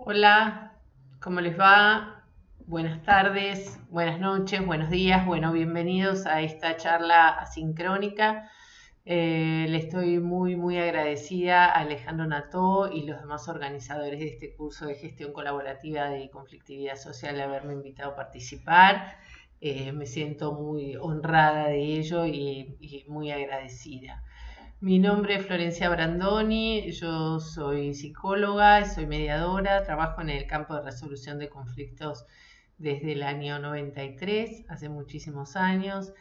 Hola, ¿cómo les va? Buenas tardes, buenas noches, buenos días. Bueno, bienvenidos a esta charla asincrónica. Le estoy muy agradecida a Alejandro Nató y los demás organizadores de este curso de gestión colaborativa de conflictividad social de haberme invitado a participar. Me siento muy honrada de ello y muy agradecida. Mi nombre es Florencia Brandoni, yo soy psicóloga, soy mediadora, trabajo en el campo de resolución de conflictos desde el año 93, hace muchísimos años.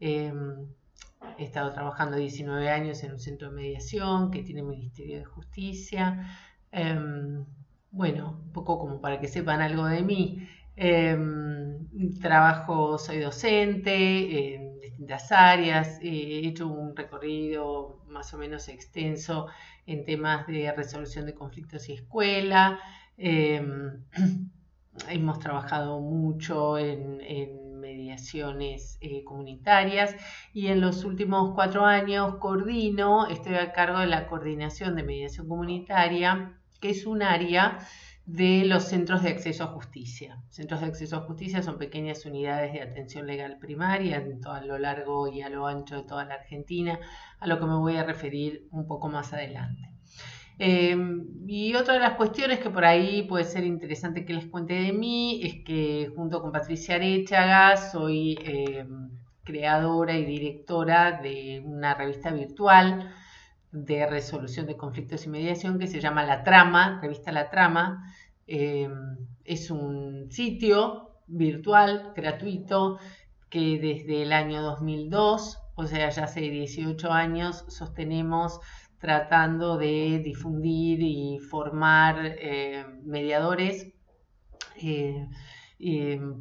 Eh, He estado trabajando 19 años en un centro de mediación que tiene Ministerio de Justicia. Eh, bueno, un poco como para que sepan algo de mí. Soy docente en distintas áreas, he hecho un recorrido más o menos extenso en temas de resolución de conflictos y escuela. Eh, Hemos trabajado mucho en mediaciones comunitarias y en los últimos 4 años estoy a cargo de la coordinación de mediación comunitaria, que es un área de los centros de acceso a justicia. Centros de acceso a justicia son pequeñas unidades de atención legal primaria a lo largo y a lo ancho de toda la Argentina, a lo que me voy a referir un poco más adelante. Y otra de las cuestiones que por ahí puede ser interesante que les cuente de mí es que junto con Patricia Arechaga soy creadora y directora de una revista virtual de resolución de conflictos y mediación que se llama La Trama, revista La Trama. Es un sitio virtual, gratuito, que desde el año 2002, o sea, ya hace 18 años, sostenemos tratando de difundir y formar mediadores, eh,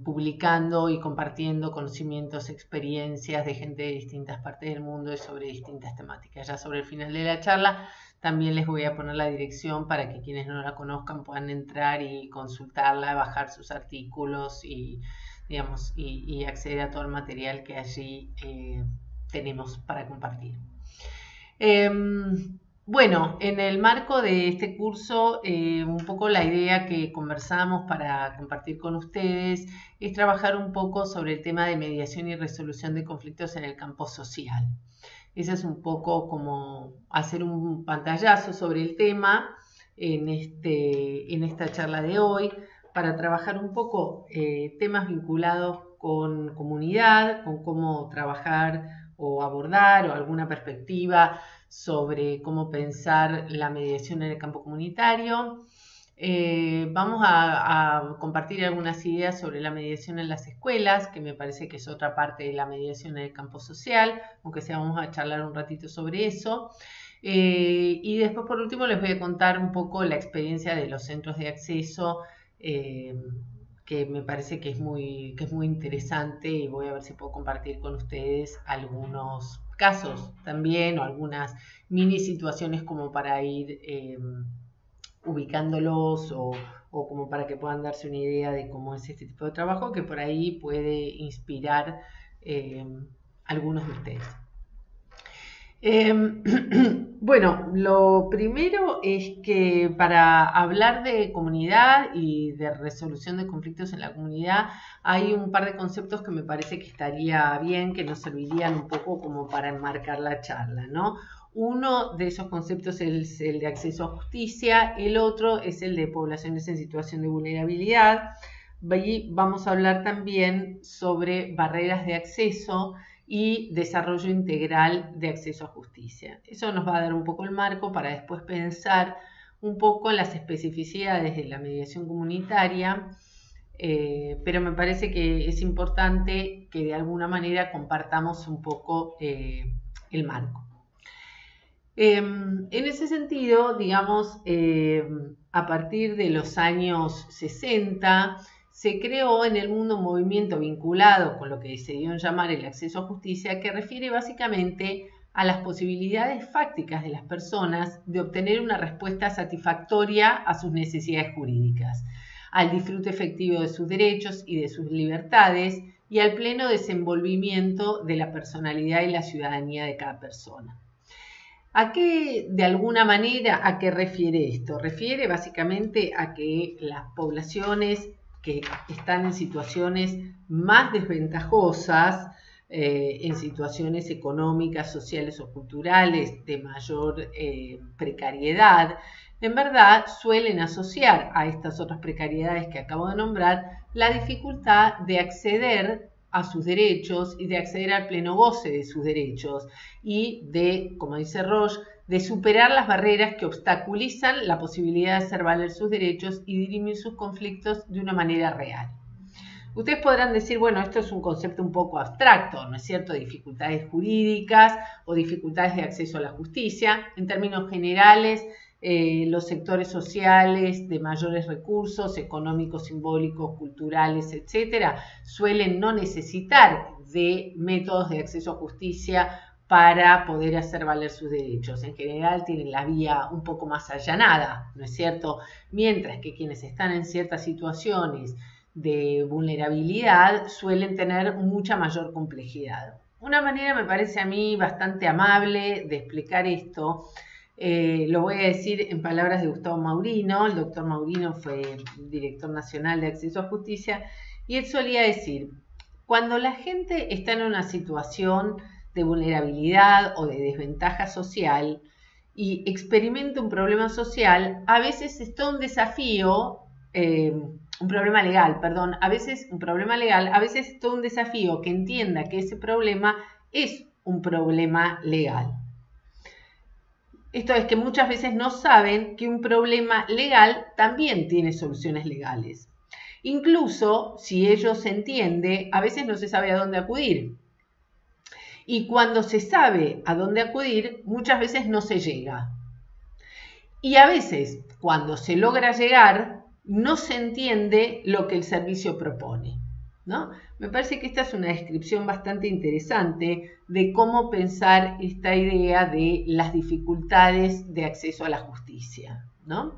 publicando y compartiendo conocimientos, experiencias de gente de distintas partes del mundo y sobre distintas temáticas. Ya sobre el final de la charla también les voy a poner la dirección para que quienes no la conozcan puedan entrar y consultarla, bajar sus artículos y, digamos, y acceder a todo el material que allí tenemos para compartir. Bueno, en el marco de este curso, un poco la idea que conversamos para compartir con ustedes es trabajar un poco sobre el tema de mediación y resolución de conflictos en el campo social. Ese es un poco como hacer un pantallazo sobre el tema en esta charla de hoy, para trabajar un poco temas vinculados con comunidad, con cómo trabajar o abordar o alguna perspectiva sobre cómo pensar la mediación en el campo comunitario. Vamos a compartir algunas ideas sobre la mediación en las escuelas, que me parece que es otra parte de la mediación en el campo social, aunque sea vamos a charlar un ratito sobre eso. Y después, por último, les voy a contar un poco la experiencia de los centros de acceso, que me parece que es muy interesante, y voy a ver si puedo compartir con ustedes algunos casos también o algunas mini situaciones como para ir ubicándolos o como para que puedan darse una idea de cómo es este tipo de trabajo que por ahí puede inspirar algunos de ustedes. Bueno, lo primero es que para hablar de comunidad y de resolución de conflictos en la comunidad hay un par de conceptos que me parece que estaría bien, que nos servirían un poco como para enmarcar la charla, ¿no? Uno de esos conceptos es el de acceso a justicia, el otro es el de poblaciones en situación de vulnerabilidad. Y vamos a hablar también sobre barreras de acceso y desarrollo integral de acceso a justicia. Eso nos va a dar un poco el marco para después pensar un poco en las especificidades de la mediación comunitaria, pero me parece que es importante que de alguna manera compartamos un poco el marco. En ese sentido, digamos, a partir de los años 60, se creó en el mundo un movimiento vinculado con lo que se dio en llamar el acceso a justicia, que refiere básicamente a las posibilidades fácticas de las personas de obtener una respuesta satisfactoria a sus necesidades jurídicas, al disfrute efectivo de sus derechos y de sus libertades y al pleno desenvolvimiento de la personalidad y la ciudadanía de cada persona. ¿A qué, de alguna manera, a qué refiere esto? Refiere básicamente a que las poblaciones que están en situaciones más desventajosas, en situaciones económicas, sociales o culturales de mayor precariedad, en verdad suelen asociar a estas otras precariedades que acabo de nombrar la dificultad de acceder a sus derechos y de acceder al pleno goce de sus derechos y de, como dice Roche, de superar las barreras que obstaculizan la posibilidad de hacer valer sus derechos y dirimir sus conflictos de una manera real. Ustedes podrán decir, bueno, esto es un concepto un poco abstracto, ¿no es cierto? Dificultades jurídicas o dificultades de acceso a la justicia. En términos generales, los sectores sociales de mayores recursos económicos, simbólicos, culturales, etcétera, suelen no necesitar de métodos de acceso a justicia para poder hacer valer sus derechos. En general tienen la vía un poco más allanada, ¿no es cierto? Mientras que quienes están en ciertas situaciones de vulnerabilidad suelen tener mucha mayor complejidad. Una manera, me parece a mí, bastante amable de explicar esto, lo voy a decir en palabras de Gustavo Maurino. El doctor Maurino fue director nacional de Acceso a Justicia y él solía decir, cuando la gente está en una situación de vulnerabilidad o de desventaja social y experimenta un problema social, a veces es todo un desafío, un problema legal, a veces es todo un desafío que entienda que ese problema es un problema legal. Esto es que muchas veces no saben que un problema legal también tiene soluciones legales. Incluso si ello se entiende, a veces no se sabe a dónde acudir. Y cuando se sabe a dónde acudir, muchas veces no se llega. Y a veces, cuando se logra llegar, no se entiende lo que el servicio propone, ¿no? Me parece que esta es una descripción bastante interesante de cómo pensar esta idea de las dificultades de acceso a la justicia, ¿no?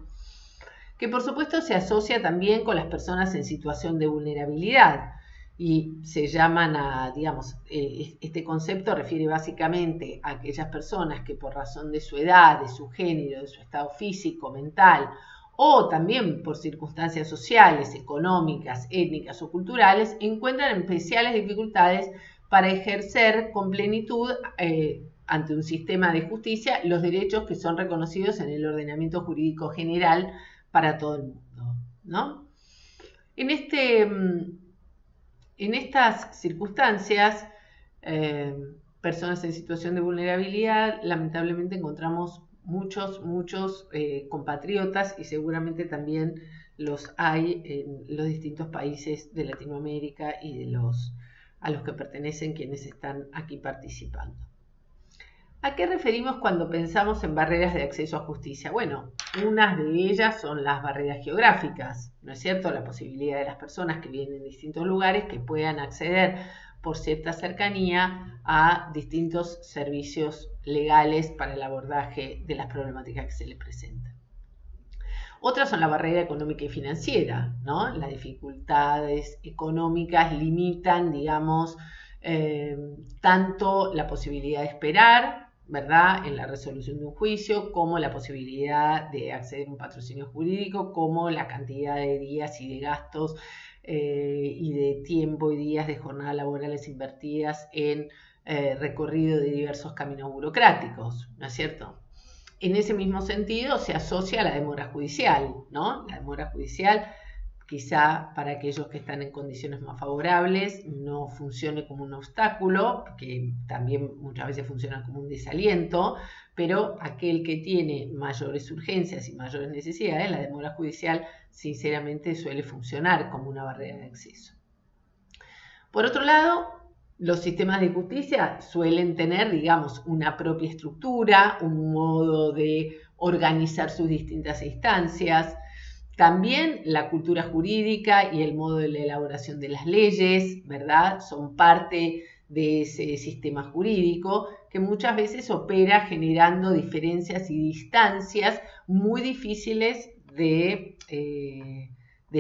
Que por supuesto se asocia también con las personas en situación de vulnerabilidad y se llaman a, digamos, este concepto refiere básicamente a aquellas personas que por razón de su edad, de su género, de su estado físico, mental, o también por circunstancias sociales, económicas, étnicas o culturales, encuentran especiales dificultades para ejercer con plenitud ante un sistema de justicia los derechos que son reconocidos en el ordenamiento jurídico general para todo el mundo, ¿no? En estas circunstancias, personas en situación de vulnerabilidad, lamentablemente encontramos muchos compatriotas y seguramente también los hay en los distintos países de Latinoamérica y a los que pertenecen quienes están aquí participando. ¿A qué referimos cuando pensamos en barreras de acceso a justicia? Bueno, unas de ellas son las barreras geográficas, ¿no es cierto? La posibilidad de las personas que viven en distintos lugares que puedan acceder por cierta cercanía a distintos servicios legales para el abordaje de las problemáticas que se les presentan. Otras son la barrera económica y financiera, ¿no? Las dificultades económicas limitan, digamos, tanto la posibilidad de esperar, ¿verdad?, en la resolución de un juicio, como la posibilidad de acceder a un patrocinio jurídico, como la cantidad de días y de gastos y de tiempo y días de jornada laborales invertidas en recorrido de diversos caminos burocráticos, ¿no es cierto? En ese mismo sentido se asocia a la demora judicial, ¿no? La demora judicial, quizá para aquellos que están en condiciones más favorables, no funcione como un obstáculo, que también muchas veces funciona como un desaliento, pero aquel que tiene mayores urgencias y mayores necesidades, la demora judicial sinceramente suele funcionar como una barrera de acceso. Por otro lado, los sistemas de justicia suelen tener, digamos, una propia estructura, un modo de organizar sus distintas instancias. También la cultura jurídica y el modo de la elaboración de las leyes, ¿verdad?, son parte de ese sistema jurídico que muchas veces opera generando diferencias y distancias muy difíciles de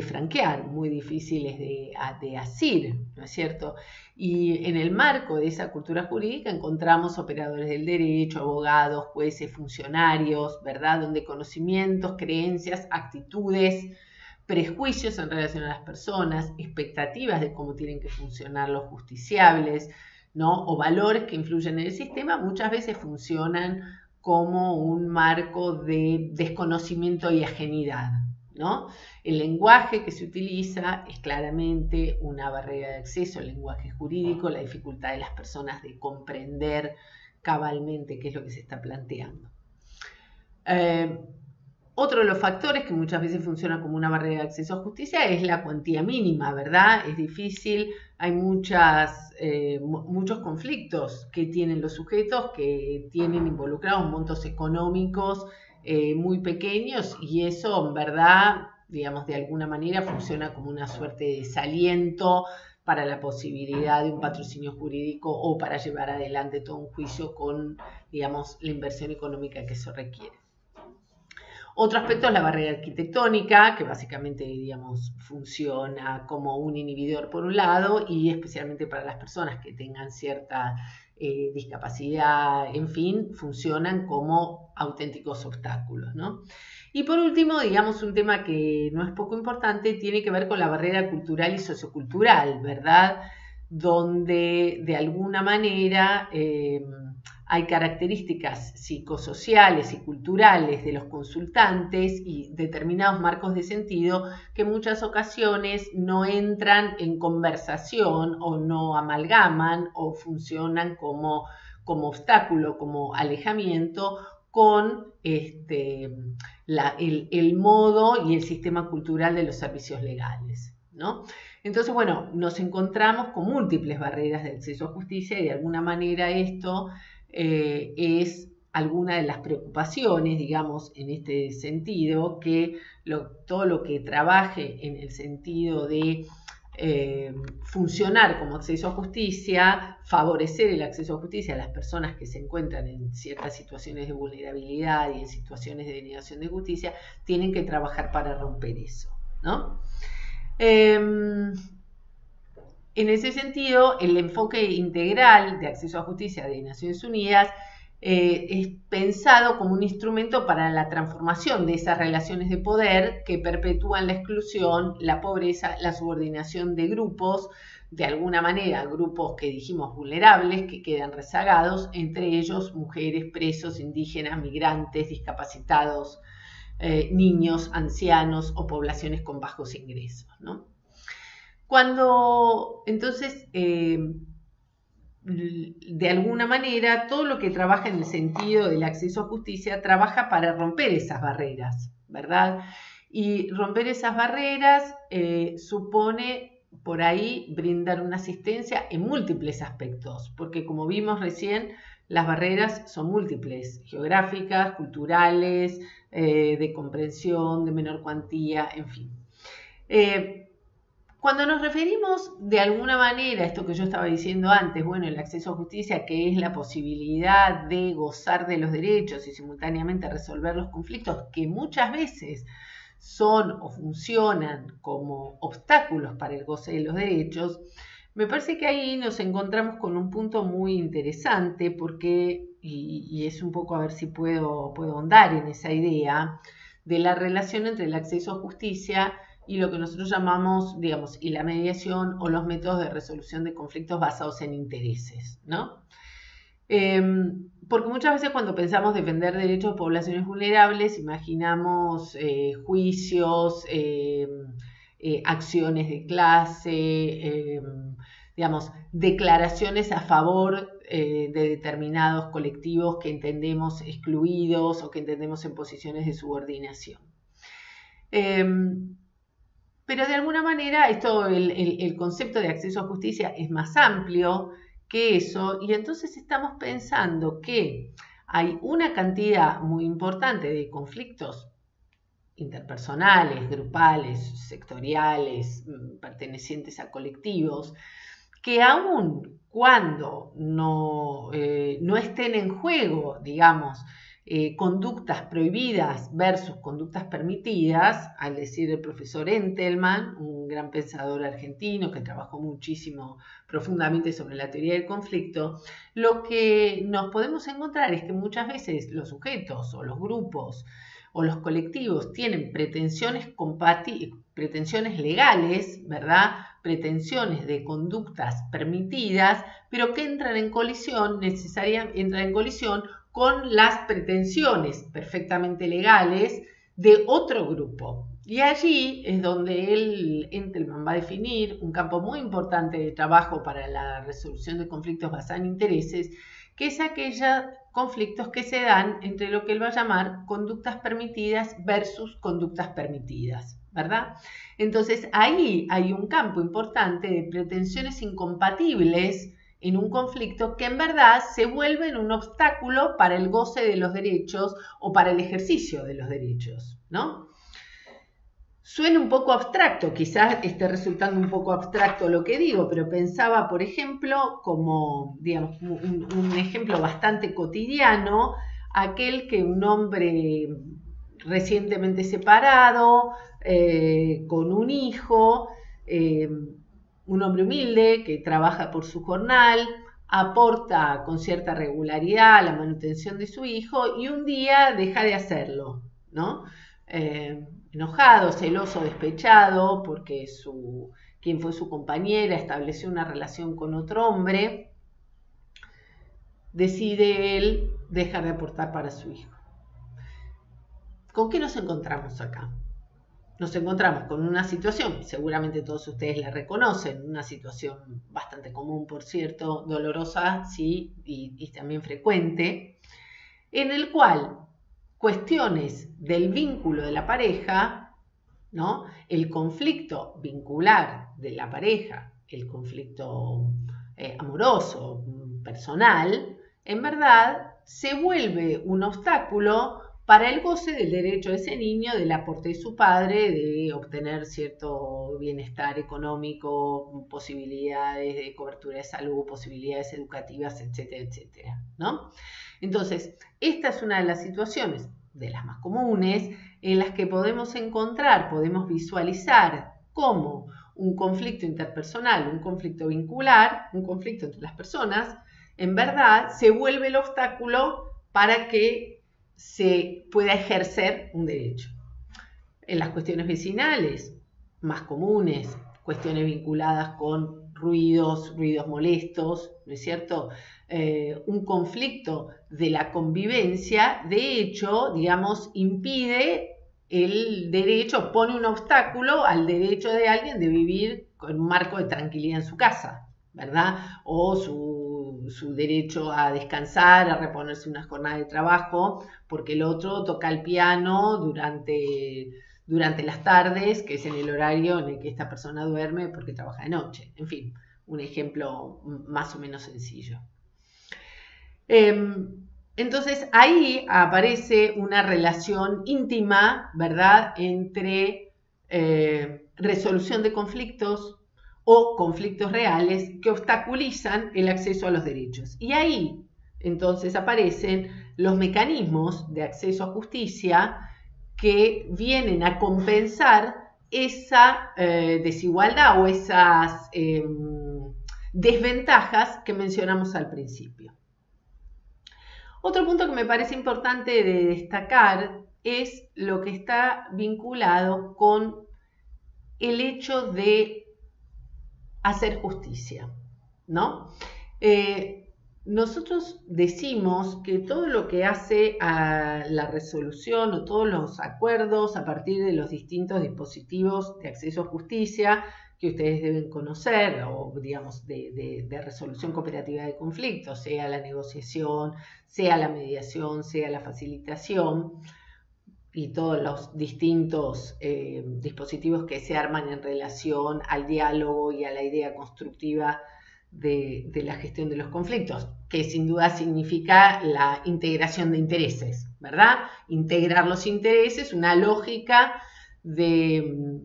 franquear, muy difíciles de asir, ¿no es cierto? Y en el marco de esa cultura jurídica encontramos operadores del derecho, abogados, jueces, funcionarios, ¿verdad? Donde conocimientos, creencias, actitudes, prejuicios en relación a las personas, expectativas de cómo tienen que funcionar los justiciables, ¿no? O valores que influyen en el sistema, muchas veces funcionan como un marco de desconocimiento y ajenidad, ¿no? El lenguaje que se utiliza es claramente una barrera de acceso, el lenguaje jurídico, la dificultad de las personas de comprender cabalmente qué es lo que se está planteando. Otro de los factores que muchas veces funciona como una barrera de acceso a justicia es la cuantía mínima, ¿verdad? Es difícil, hay muchos conflictos que tienen los sujetos que tienen involucrados montos económicos muy pequeños y eso, en verdad, digamos, de alguna manera funciona como una suerte de desaliento para la posibilidad de un patrocinio jurídico o para llevar adelante todo un juicio con, digamos, la inversión económica que eso requiere. Otro aspecto es la barrera arquitectónica, que básicamente, digamos, funciona como un inhibidor por un lado y especialmente para las personas que tengan cierta discapacidad, en fin, funcionan como auténticos obstáculos, ¿no? Y por último, digamos, un tema que no es poco importante, tiene que ver con la barrera cultural y sociocultural, ¿verdad? Donde de alguna manera hay características psicosociales y culturales de los consultantes y determinados marcos de sentido que en muchas ocasiones no entran en conversación o no amalgaman o funcionan como obstáculo, como alejamiento con el modo y el sistema cultural de los servicios legales, ¿no? Entonces, bueno, nos encontramos con múltiples barreras de acceso a justicia y de alguna manera esto es alguna de las preocupaciones, digamos, en este sentido, que todo lo que trabaje en el sentido de funcionar como acceso a justicia, favorecer el acceso a justicia a las personas que se encuentran en ciertas situaciones de vulnerabilidad y en situaciones de denegación de justicia, tienen que trabajar para romper eso, ¿no? En ese sentido, el enfoque integral de acceso a justicia de Naciones Unidas es pensado como un instrumento para la transformación de esas relaciones de poder que perpetúan la exclusión, la pobreza, la subordinación de grupos, de alguna manera grupos que dijimos vulnerables, que quedan rezagados, entre ellos mujeres, presos, indígenas, migrantes, discapacitados, niños, ancianos o poblaciones con bajos ingresos, ¿no? Cuando, entonces, de alguna manera, todo lo que trabaja en el sentido del acceso a justicia trabaja para romper esas barreras, ¿verdad? Y romper esas barreras supone, por ahí, brindar una asistencia en múltiples aspectos, porque como vimos recién, las barreras son múltiples, geográficas, culturales, de comprensión, de menor cuantía, en fin. Cuando nos referimos de alguna manera a esto que yo estaba diciendo antes, bueno, el acceso a justicia, que es la posibilidad de gozar de los derechos y simultáneamente resolver los conflictos que muchas veces son o funcionan como obstáculos para el goce de los derechos, me parece que ahí nos encontramos con un punto muy interesante porque, y es un poco a ver si puedo ahondar en esa idea, de la relación entre el acceso a justicia y lo que nosotros llamamos, digamos, y la mediación o los métodos de resolución de conflictos basados en intereses, ¿no? Porque muchas veces cuando pensamos defender derechos de poblaciones vulnerables, imaginamos juicios, acciones de clase, digamos, declaraciones a favor de determinados colectivos que entendemos excluidos o que entendemos en posiciones de subordinación. Pero de alguna manera el concepto de acceso a justicia es más amplio que eso y entonces estamos pensando que hay una cantidad muy importante de conflictos interpersonales, grupales, sectoriales, pertenecientes a colectivos, que aun cuando no estén en juego, digamos, conductas prohibidas versus conductas permitidas, al decir el profesor Entelman, un gran pensador argentino que trabajó muchísimo profundamente sobre la teoría del conflicto, lo que nos podemos encontrar es que muchas veces los sujetos o los grupos o los colectivos tienen pretensiones legales, ¿verdad? Pretensiones de conductas permitidas, pero que entran en colisión con las pretensiones perfectamente legales de otro grupo. Y allí es donde Entelman va a definir un campo muy importante de trabajo para la resolución de conflictos basados en intereses, que es aquellos conflictos que se dan entre lo que él va a llamar conductas permitidas versus conductas permitidas, ¿verdad? Entonces ahí hay un campo importante de pretensiones incompatibles en un conflicto que en verdad se vuelven un obstáculo para el goce de los derechos o para el ejercicio de los derechos, ¿no? Suena un poco abstracto, quizás esté resultando un poco abstracto lo que digo, pero pensaba, por ejemplo, como digamos, un ejemplo bastante cotidiano, aquel que un hombre recientemente separado, con un hijo, un hombre humilde que trabaja por su jornal, aporta con cierta regularidad a la manutención de su hijo y un día deja de hacerlo, ¿no? Enojado, celoso, despechado, porque quien fue su compañera estableció una relación con otro hombre, decide él dejar de aportar para su hijo. ¿Con qué nos encontramos acá? Nos encontramos con una situación, seguramente todos ustedes la reconocen, una situación bastante común, por cierto, dolorosa, sí, y también frecuente, en el cual cuestiones del vínculo de la pareja, ¿no? El conflicto vincular de la pareja, el conflicto amoroso, personal, en verdad se vuelve un obstáculo para el goce del derecho de ese niño, del aporte de su padre, de obtener cierto bienestar económico, posibilidades de cobertura de salud, posibilidades educativas, etcétera, etcétera, ¿no? Entonces, esta es una de las situaciones, de las más comunes, en las que podemos visualizar cómo un conflicto interpersonal, un conflicto vincular, un conflicto entre las personas, en verdad se vuelve el obstáculo para que se pueda ejercer un derecho. En las cuestiones vecinales, más comunes, cuestiones vinculadas con ruidos molestos, ¿no es cierto? Un conflicto de la convivencia, de hecho, digamos, impide el derecho, pone un obstáculo al derecho de alguien de vivir con un marco de tranquilidad en su casa, ¿verdad? O su derecho a descansar, a reponerse una jornada de trabajo, porque el otro toca el piano durante las tardes, que es en el horario en el que esta persona duerme porque trabaja de noche. En fin, un ejemplo más o menos sencillo. Entonces ahí aparece una relación íntima, ¿verdad?, entre resolución de conflictos o conflictos reales que obstaculizan el acceso a los derechos. Y ahí entonces aparecen los mecanismos de acceso a justicia que vienen a compensar esa desigualdad o esas desventajas que mencionamos al principio. Otro punto que me parece importante de destacar es lo que está vinculado con el hecho de hacer justicia, ¿no? Nosotros decimos que todo lo que hace a la resolución o todos los acuerdos a partir de los distintos dispositivos de acceso a justicia que ustedes deben conocer, o digamos de resolución cooperativa de conflictos, sea la negociación, sea la mediación, sea la facilitación, y todos los distintos dispositivos que se arman en relación al diálogo y a la idea constructiva de la gestión de los conflictos, que sin duda significa la integración de intereses, ¿verdad? Integrar los intereses, una lógica de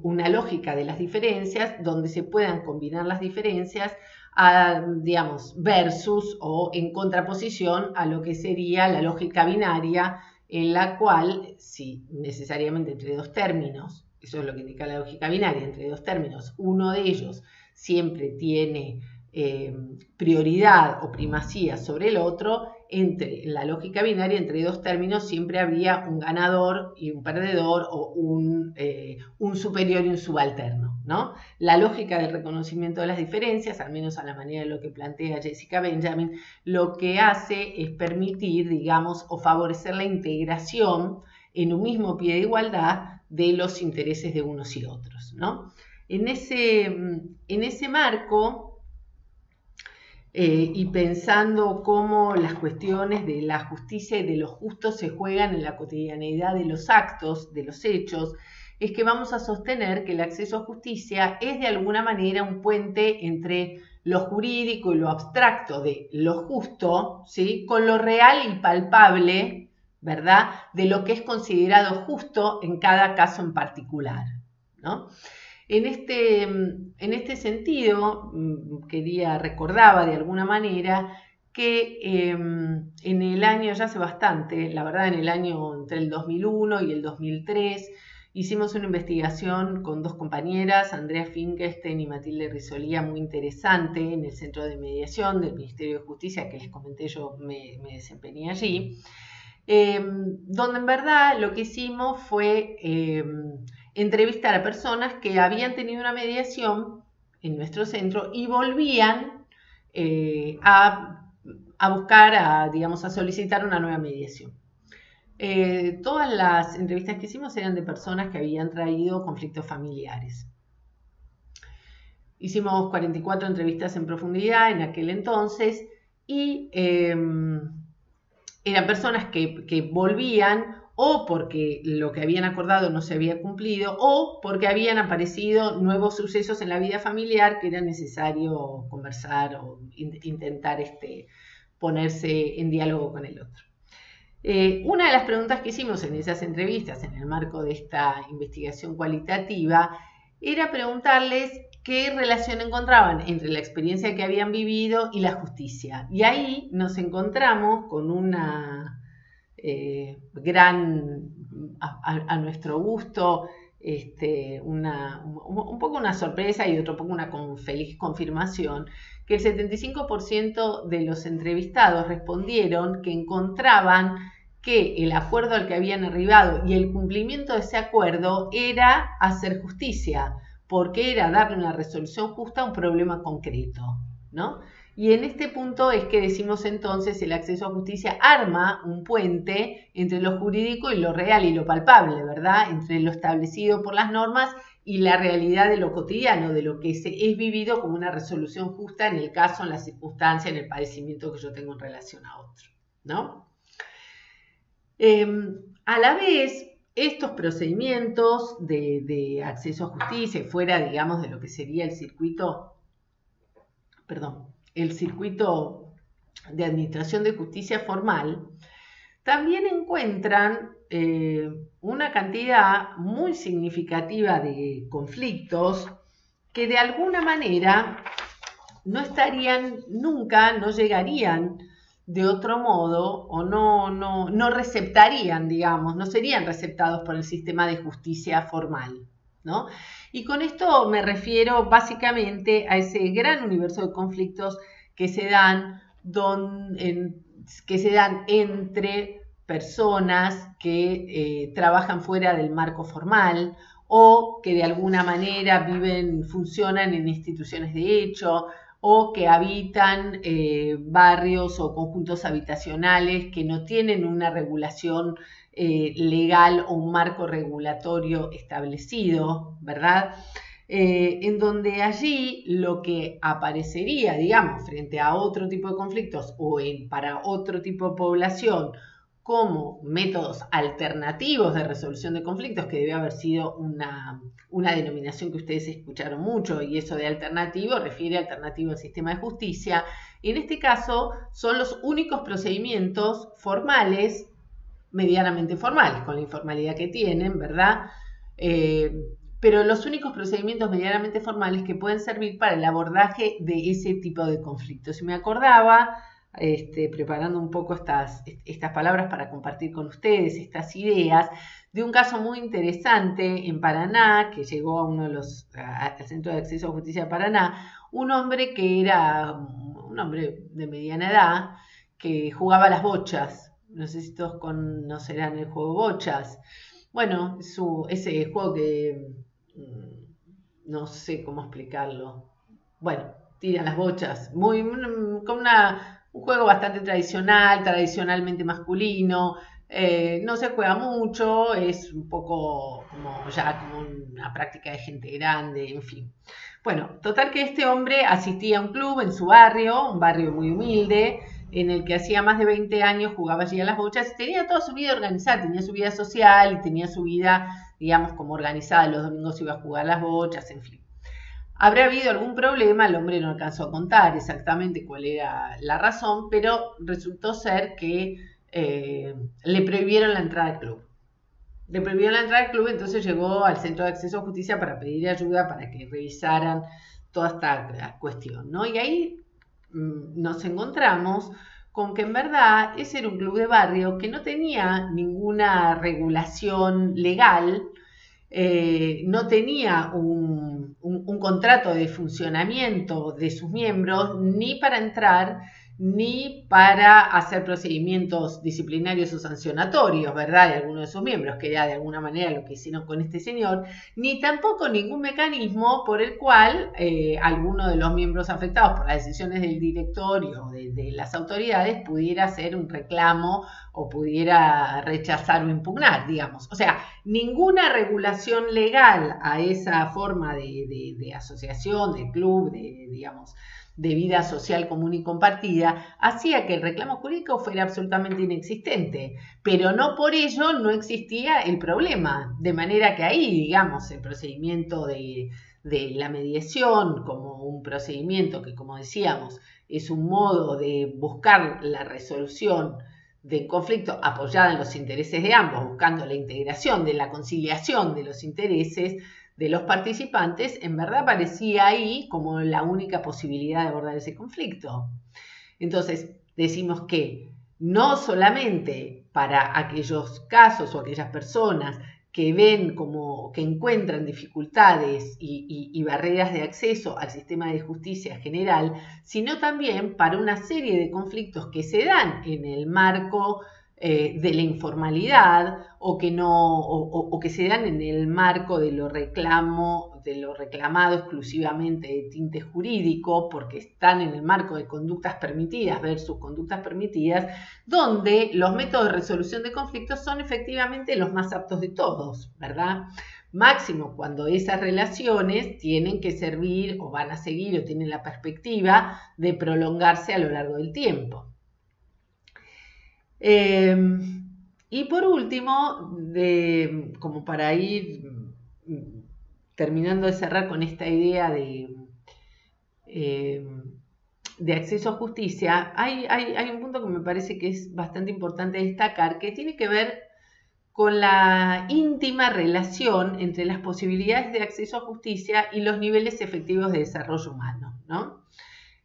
una lógica de las diferencias donde se puedan combinar las diferencias, digamos, versus o en contraposición a lo que sería la lógica binaria, en la cual, si necesariamente entre dos términos, eso es lo que indica la lógica binaria, entre dos términos, uno de ellos siempre tiene prioridad o primacía sobre el otro, entre la lógica binaria, entre dos términos, siempre habría un ganador y un perdedor, o un superior y un subalterno, ¿no? La lógica del reconocimiento de las diferencias, al menos a la manera de lo que plantea Jessica Benjamin, lo que hace es permitir, digamos, o favorecer la integración en un mismo pie de igualdad de los intereses de unos y otros, ¿no? En ese marco, y pensando cómo las cuestiones de la justicia y de lo justo se juegan en la cotidianeidad de los actos, de los hechos, es que vamos a sostener que el acceso a justicia es de alguna manera un puente entre lo jurídico y lo abstracto de lo justo, ¿sí?, con lo real y palpable, ¿verdad?, de lo que es considerado justo en cada caso en particular, ¿no? En este sentido, recordaba de alguna manera que en el año, ya hace bastante, la verdad en el año entre el 2001 y el 2003, hicimos una investigación con dos compañeras, Andrea Finkelstein y Matilde Risolía, muy interesante, en el Centro de Mediación del Ministerio de Justicia, que les comenté yo me desempeñé allí, donde en verdad lo que hicimos fue entrevistar a personas que habían tenido una mediación en nuestro centro y volvían a buscar, digamos, a solicitar una nueva mediación. Todas las entrevistas que hicimos eran de personas que habían traído conflictos familiares. Hicimos 44 entrevistas en profundidad en aquel entonces y eran personas que volvían o porque lo que habían acordado no se había cumplido, o porque habían aparecido nuevos sucesos en la vida familiar que era necesario conversar o intentar ponerse en diálogo con el otro. Una de las preguntas que hicimos en esas entrevistas, en el marco de esta investigación cualitativa, era preguntarles qué relación encontraban entre la experiencia que habían vivido y la justicia. Y ahí nos encontramos con una a nuestro gusto, un poco una sorpresa y otro poco una feliz confirmación, que el 75% de los entrevistados respondieron que encontraban que el acuerdo al que habían arribado y el cumplimiento de ese acuerdo era hacer justicia, porque era darle una resolución justa a un problema concreto, ¿no? Y en este punto es que decimos entonces el acceso a justicia arma un puente entre lo jurídico y lo real y lo palpable, ¿verdad? Entre lo establecido por las normas y la realidad de lo cotidiano, de lo que es vivido como una resolución justa en el caso, en la circunstancia, en el padecimiento que yo tengo en relación a otro, ¿no? A la vez, estos procedimientos de acceso a justicia, fuera, digamos, de lo que sería el circuito de administración de justicia formal, también encuentran una cantidad muy significativa de conflictos que de alguna manera no estarían nunca, no llegarían de otro modo o no receptarían, digamos, no serían receptados por el sistema de justicia formal, ¿no? Y con esto me refiero básicamente a ese gran universo de conflictos que se dan entre personas que trabajan fuera del marco formal o que de alguna manera funcionan en instituciones de hecho o que habitan barrios o conjuntos habitacionales que no tienen una regulación legal o un marco regulatorio establecido, ¿verdad? En donde allí lo que aparecería, digamos, frente a otro tipo de conflictos o para otro tipo de población como métodos alternativos de resolución de conflictos, que debe haber sido una denominación que ustedes escucharon mucho, y eso de alternativo refiere a alternativo al sistema de justicia. En este caso son los únicos procedimientos formales, medianamente formales, con la informalidad que tienen, ¿verdad? pero los únicos procedimientos medianamente formales que pueden servir para el abordaje de ese tipo de conflictos. Y me acordaba, preparando un poco estas palabras para compartir con ustedes, estas ideas, de un caso muy interesante en Paraná, que llegó al Centro de Acceso a Justicia de Paraná, un hombre que era un hombre de mediana edad, que jugaba a las bochas. No sé si todos conocerán el juego bochas. Bueno, ese juego que no sé cómo explicarlo. Bueno, tiran las bochas, un juego bastante tradicionalmente masculino. No se juega mucho, es un poco como una práctica de gente grande, en fin. Bueno, total que este hombre asistía a un club en su barrio, un barrio muy humilde, en el que hacía más de 20 años jugaba allí a las bochas, y tenía toda su vida organizada, tenía su vida social y tenía su vida, digamos, como organizada. Los domingos iba a jugar a las bochas, en fin. ¿Habrá habido algún problema? El hombre no alcanzó a contar exactamente cuál era la razón, pero resultó ser que le prohibieron la entrada al club. Le prohibieron la entrada al club, entonces llegó al Centro de Acceso a Justicia para pedir ayuda para que revisaran toda esta cuestión, ¿no? Y ahí nos encontramos con que en verdad ese era un club de barrio que no tenía ninguna regulación legal, no tenía un contrato de funcionamiento de sus miembros ni para entrar ni para hacer procedimientos disciplinarios o sancionatorios, ¿verdad?, de alguno de sus miembros, que era de alguna manera lo que hicieron con este señor, ni tampoco ningún mecanismo por el cual alguno de los miembros afectados por las decisiones del directorio o de las autoridades pudiera hacer un reclamo o pudiera rechazar o impugnar, digamos. O sea, ninguna regulación legal a esa forma de asociación, de club, digamos, de vida social común y compartida, hacía que el reclamo jurídico fuera absolutamente inexistente, pero no por ello no existía el problema, de manera que ahí, digamos, el procedimiento de la mediación como un procedimiento que, como decíamos, es un modo de buscar la resolución del conflicto apoyada en los intereses de ambos, buscando la integración de la conciliación de los intereses de los participantes, en verdad parecía ahí como la única posibilidad de abordar ese conflicto. Entonces, decimos que no solamente para aquellos casos o aquellas personas que ven como que encuentran dificultades y barreras de acceso al sistema de justicia general, sino también para una serie de conflictos que se dan en el marco de la informalidad o que se dan en el marco de lo reclamado exclusivamente de tinte jurídico, porque están en el marco de conductas permitidas versus conductas permitidas, donde los métodos de resolución de conflictos son efectivamente los más aptos de todos, ¿verdad? Máximo cuando esas relaciones tienen que servir o van a seguir o tienen la perspectiva de prolongarse a lo largo del tiempo. Y por último, como para ir terminando de cerrar con esta idea de acceso a justicia, hay un punto que me parece que es bastante importante destacar, que tiene que ver con la íntima relación entre las posibilidades de acceso a justicia y los niveles efectivos de desarrollo humano, ¿no?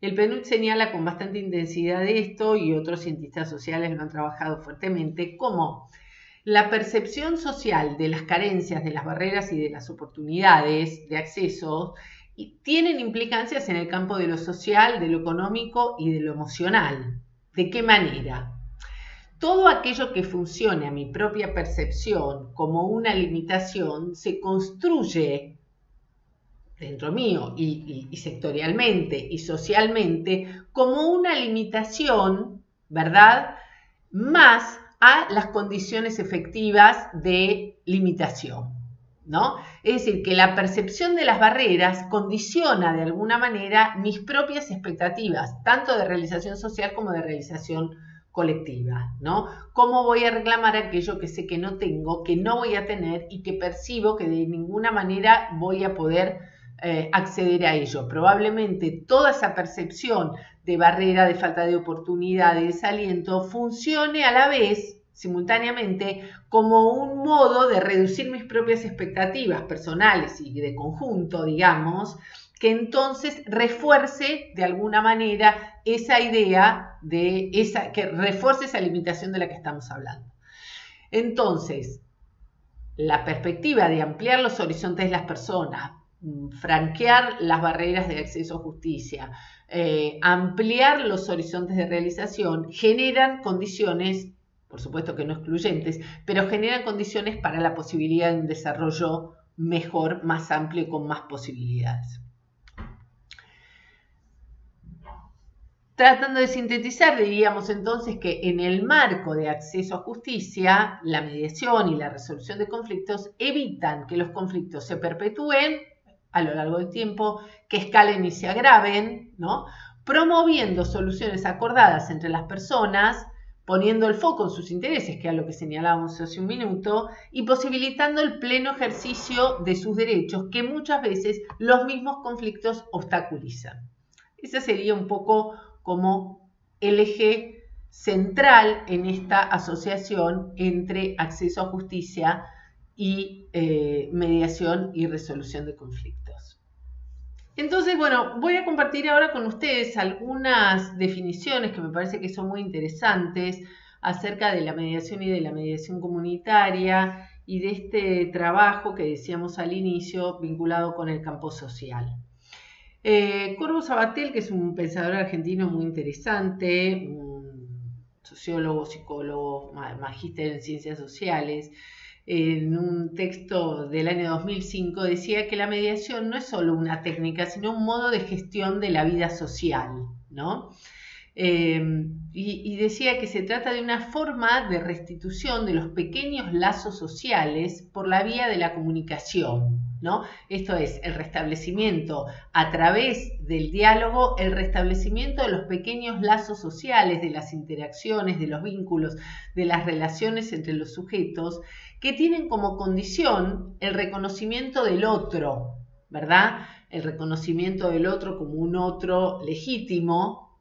El PNUD señala con bastante intensidad esto, y otros cientistas sociales lo han trabajado fuertemente, como la percepción social de las carencias, de las barreras y de las oportunidades de acceso tienen implicancias en el campo de lo social, de lo económico y de lo emocional. ¿De qué manera? Todo aquello que funcione a mi propia percepción como una limitación se construye dentro mío y sectorialmente y socialmente como una limitación, ¿verdad?, más a las condiciones efectivas de limitación, ¿no? Es decir, que la percepción de las barreras condiciona de alguna manera mis propias expectativas, tanto de realización social como de realización colectiva, ¿no? ¿Cómo voy a reclamar aquello que sé que no tengo, que no voy a tener y que percibo que de ninguna manera voy a poder acceder a ello? Probablemente toda esa percepción de barrera, de falta de oportunidad, de desaliento, funcione a la vez simultáneamente como un modo de reducir mis propias expectativas personales y de conjunto, digamos, que entonces refuerce de alguna manera esa idea que refuerce esa limitación de la que estamos hablando. Entonces, la perspectiva de ampliar los horizontes de las personas, franquear las barreras de acceso a justicia, ampliar los horizontes de realización, generan condiciones, por supuesto que no excluyentes, pero generan condiciones para la posibilidad de un desarrollo mejor, más amplio y con más posibilidades. Tratando de sintetizar, diríamos entonces que en el marco de acceso a justicia, la mediación y la resolución de conflictos evitan que los conflictos se perpetúen a lo largo del tiempo, que escalen y se agraven, ¿no? Promoviendo soluciones acordadas entre las personas, poniendo el foco en sus intereses, que es lo que señalábamos hace un minuto, y posibilitando el pleno ejercicio de sus derechos, que muchas veces los mismos conflictos obstaculizan. Ese sería un poco como el eje central en esta asociación entre acceso a justicia y mediación y resolución de conflictos. Entonces, bueno, voy a compartir ahora con ustedes algunas definiciones que me parece que son muy interesantes acerca de la mediación y de la mediación comunitaria y de este trabajo que decíamos al inicio vinculado con el campo social. Corvo Sabatel, que es un pensador argentino muy interesante, un sociólogo, psicólogo, magíster en ciencias sociales, en un texto del año 2005 decía que la mediación no es solo una técnica, sino un modo de gestión de la vida social, ¿no? Y decía que se trata de una forma de restitución de los pequeños lazos sociales por la vía de la comunicación, ¿no? Esto es, el restablecimiento a través del diálogo, el restablecimiento de los pequeños lazos sociales, de las interacciones, de los vínculos, de las relaciones entre los sujetos, que tienen como condición el reconocimiento del otro, ¿verdad? El reconocimiento del otro como un otro legítimo,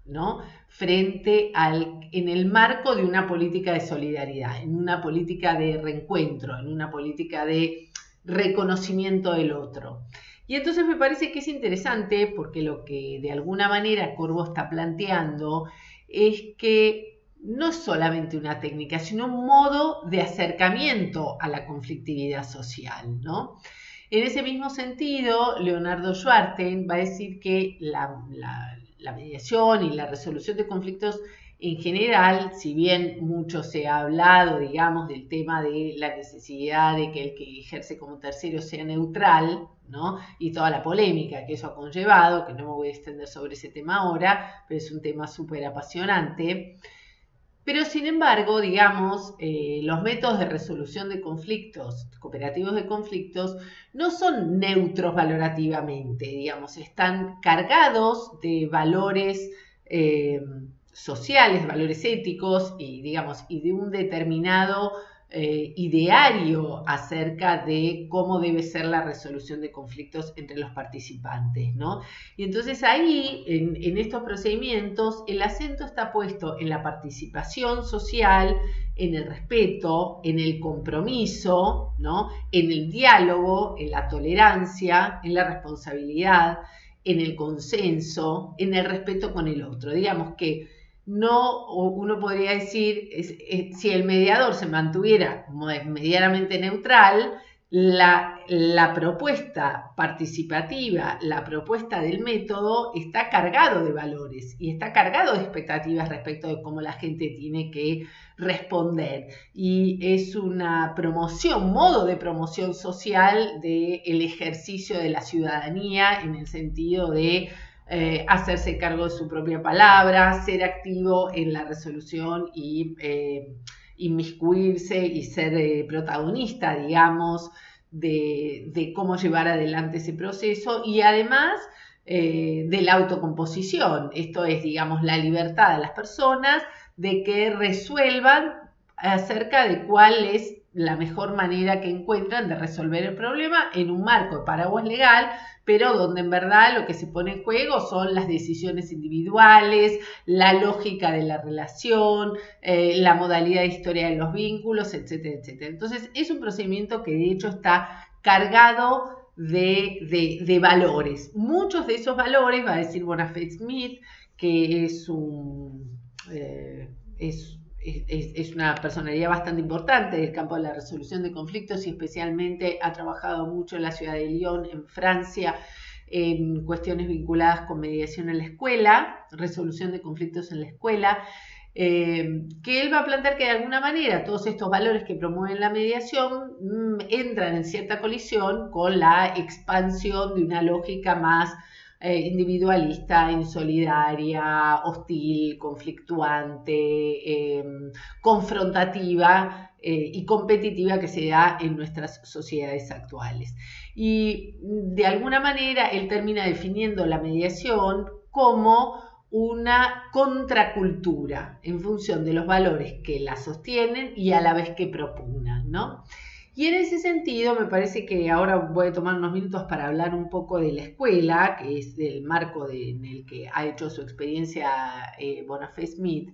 ¿no? En el marco de una política de solidaridad, en una política de reencuentro, en una política de reconocimiento del otro. Y entonces me parece que es interesante porque lo que de alguna manera Corvo está planteando es que no es solamente una técnica, sino un modo de acercamiento a la conflictividad social, ¿no? En ese mismo sentido, Leonardo Schwarten va a decir que la mediación y la resolución de conflictos en general, si bien mucho se ha hablado, digamos, del tema de la necesidad de que el que ejerce como tercero sea neutral, ¿no? Y toda la polémica que eso ha conllevado, que no me voy a extender sobre ese tema ahora, pero es un tema súper apasionante. Pero sin embargo, digamos, los métodos de resolución de conflictos, cooperativos de conflictos, no son neutros valorativamente, digamos, están cargados de valores sociales, valores éticos y, digamos, y de un determinado ideario acerca de cómo debe ser la resolución de conflictos entre los participantes, ¿no? Y entonces ahí, en estos procedimientos, el acento está puesto en la participación social, en el respeto, en el compromiso, ¿no? En el diálogo, en la tolerancia, en la responsabilidad, en el consenso, en el respeto con el otro. Digamos que no, uno podría decir, si el mediador se mantuviera medianamente neutral, la propuesta participativa, la propuesta del método está cargado de valores y está cargado de expectativas respecto de cómo la gente tiene que responder. Y es una promoción, un modo de promoción social del ejercicio de la ciudadanía en el sentido de hacerse cargo de su propia palabra, ser activo en la resolución y inmiscuirse y ser protagonista, digamos, de cómo llevar adelante ese proceso y además de la autocomposición. Esto es, digamos, la libertad de las personas de que resuelvan acerca de cuál es la mejor manera que encuentran de resolver el problema en un marco de paraguas legal, pero donde en verdad lo que se pone en juego son las decisiones individuales, la lógica de la relación, la modalidad de historia de los vínculos, etcétera, etcétera. Entonces es un procedimiento que de hecho está cargado de valores. Muchos de esos valores, va a decir Bonafé-Smith, que es una personalidad bastante importante del campo de la resolución de conflictos y especialmente ha trabajado mucho en la ciudad de Lyon, en Francia, en cuestiones vinculadas con mediación en la escuela, resolución de conflictos en la escuela, que él va a plantear que de alguna manera todos estos valores que promueven la mediación entran en cierta colisión con la expansión de una lógica más individualista, insolidaria, hostil, conflictuante, confrontativa y competitiva que se da en nuestras sociedades actuales. Y de alguna manera él termina definiendo la mediación como una contracultura en función de los valores que la sostienen y a la vez que propugnan, ¿no? Y en ese sentido me parece que ahora voy a tomar unos minutos para hablar un poco de la escuela, que es el marco en el que ha hecho su experiencia Bonafé-Smith,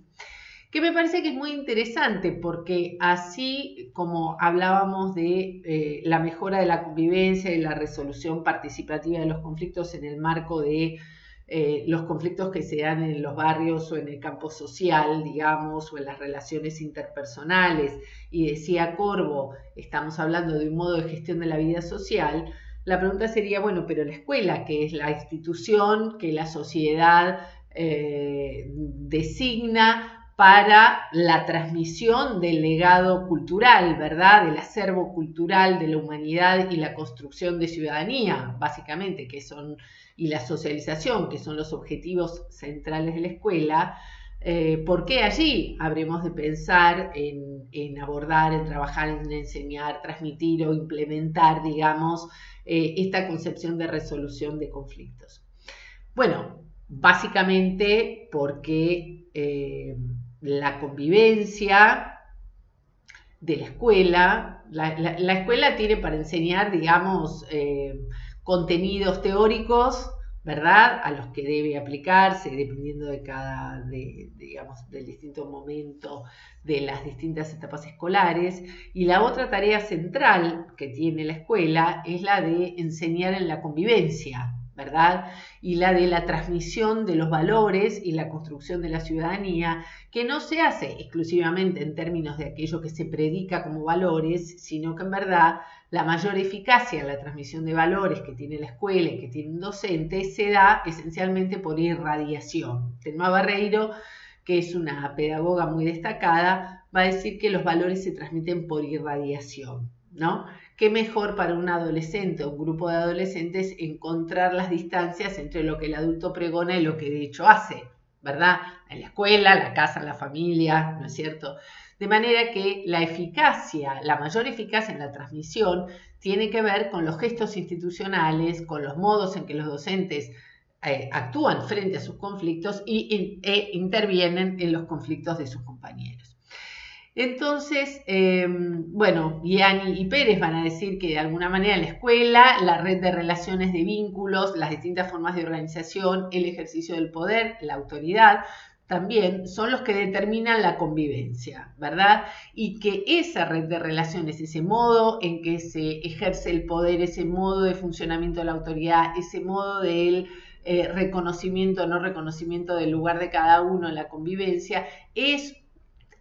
que me parece que es muy interesante porque así como hablábamos de la mejora de la convivencia y la resolución participativa de los conflictos en el marco de los conflictos que se dan en los barrios o en el campo social, digamos, o en las relaciones interpersonales, y decía Corbo, estamos hablando de un modo de gestión de la vida social, la pregunta sería, bueno, pero la escuela, que es la institución que la sociedad designa para la transmisión del legado cultural, ¿verdad? Del acervo cultural de la humanidad y la construcción de ciudadanía, básicamente, y la socialización, que son los objetivos centrales de la escuela. ¿Por qué allí habremos de pensar en abordar, en trabajar, en enseñar, transmitir o implementar, digamos, esta concepción de resolución de conflictos? Bueno, básicamente porque la convivencia de la escuela, la escuela tiene para enseñar, digamos, contenidos teóricos, ¿verdad? A los que debe aplicarse dependiendo digamos, del distinto momento de las distintas etapas escolares. Y la otra tarea central que tiene la escuela es la de enseñar en la convivencia, ¿verdad? Y la de la transmisión de los valores y la construcción de la ciudadanía, que no se hace exclusivamente en términos de aquello que se predica como valores, sino que en verdad la mayor eficacia en la transmisión de valores que tiene la escuela y que tiene un docente se da esencialmente por irradiación. Telma Barreiro, que es una pedagoga muy destacada, va a decir que los valores se transmiten por irradiación, ¿no? Qué mejor para un adolescente o un grupo de adolescentes encontrar las distancias entre lo que el adulto pregona y lo que de hecho hace, ¿verdad? En la escuela, la casa, la familia, ¿no es cierto? De manera que la mayor eficacia en la transmisión tiene que ver con los gestos institucionales, con los modos en que los docentes actúan frente a sus conflictos e intervienen en los conflictos de sus compañeros. Entonces, bueno, Gianni y Pérez van a decir que de alguna manera la escuela, la red de relaciones de vínculos, las distintas formas de organización, el ejercicio del poder, la autoridad, también son los que determinan la convivencia, ¿verdad? Y que esa red de relaciones, ese modo en que se ejerce el poder, ese modo de funcionamiento de la autoridad, ese modo del reconocimiento o no reconocimiento del lugar de cada uno en la convivencia,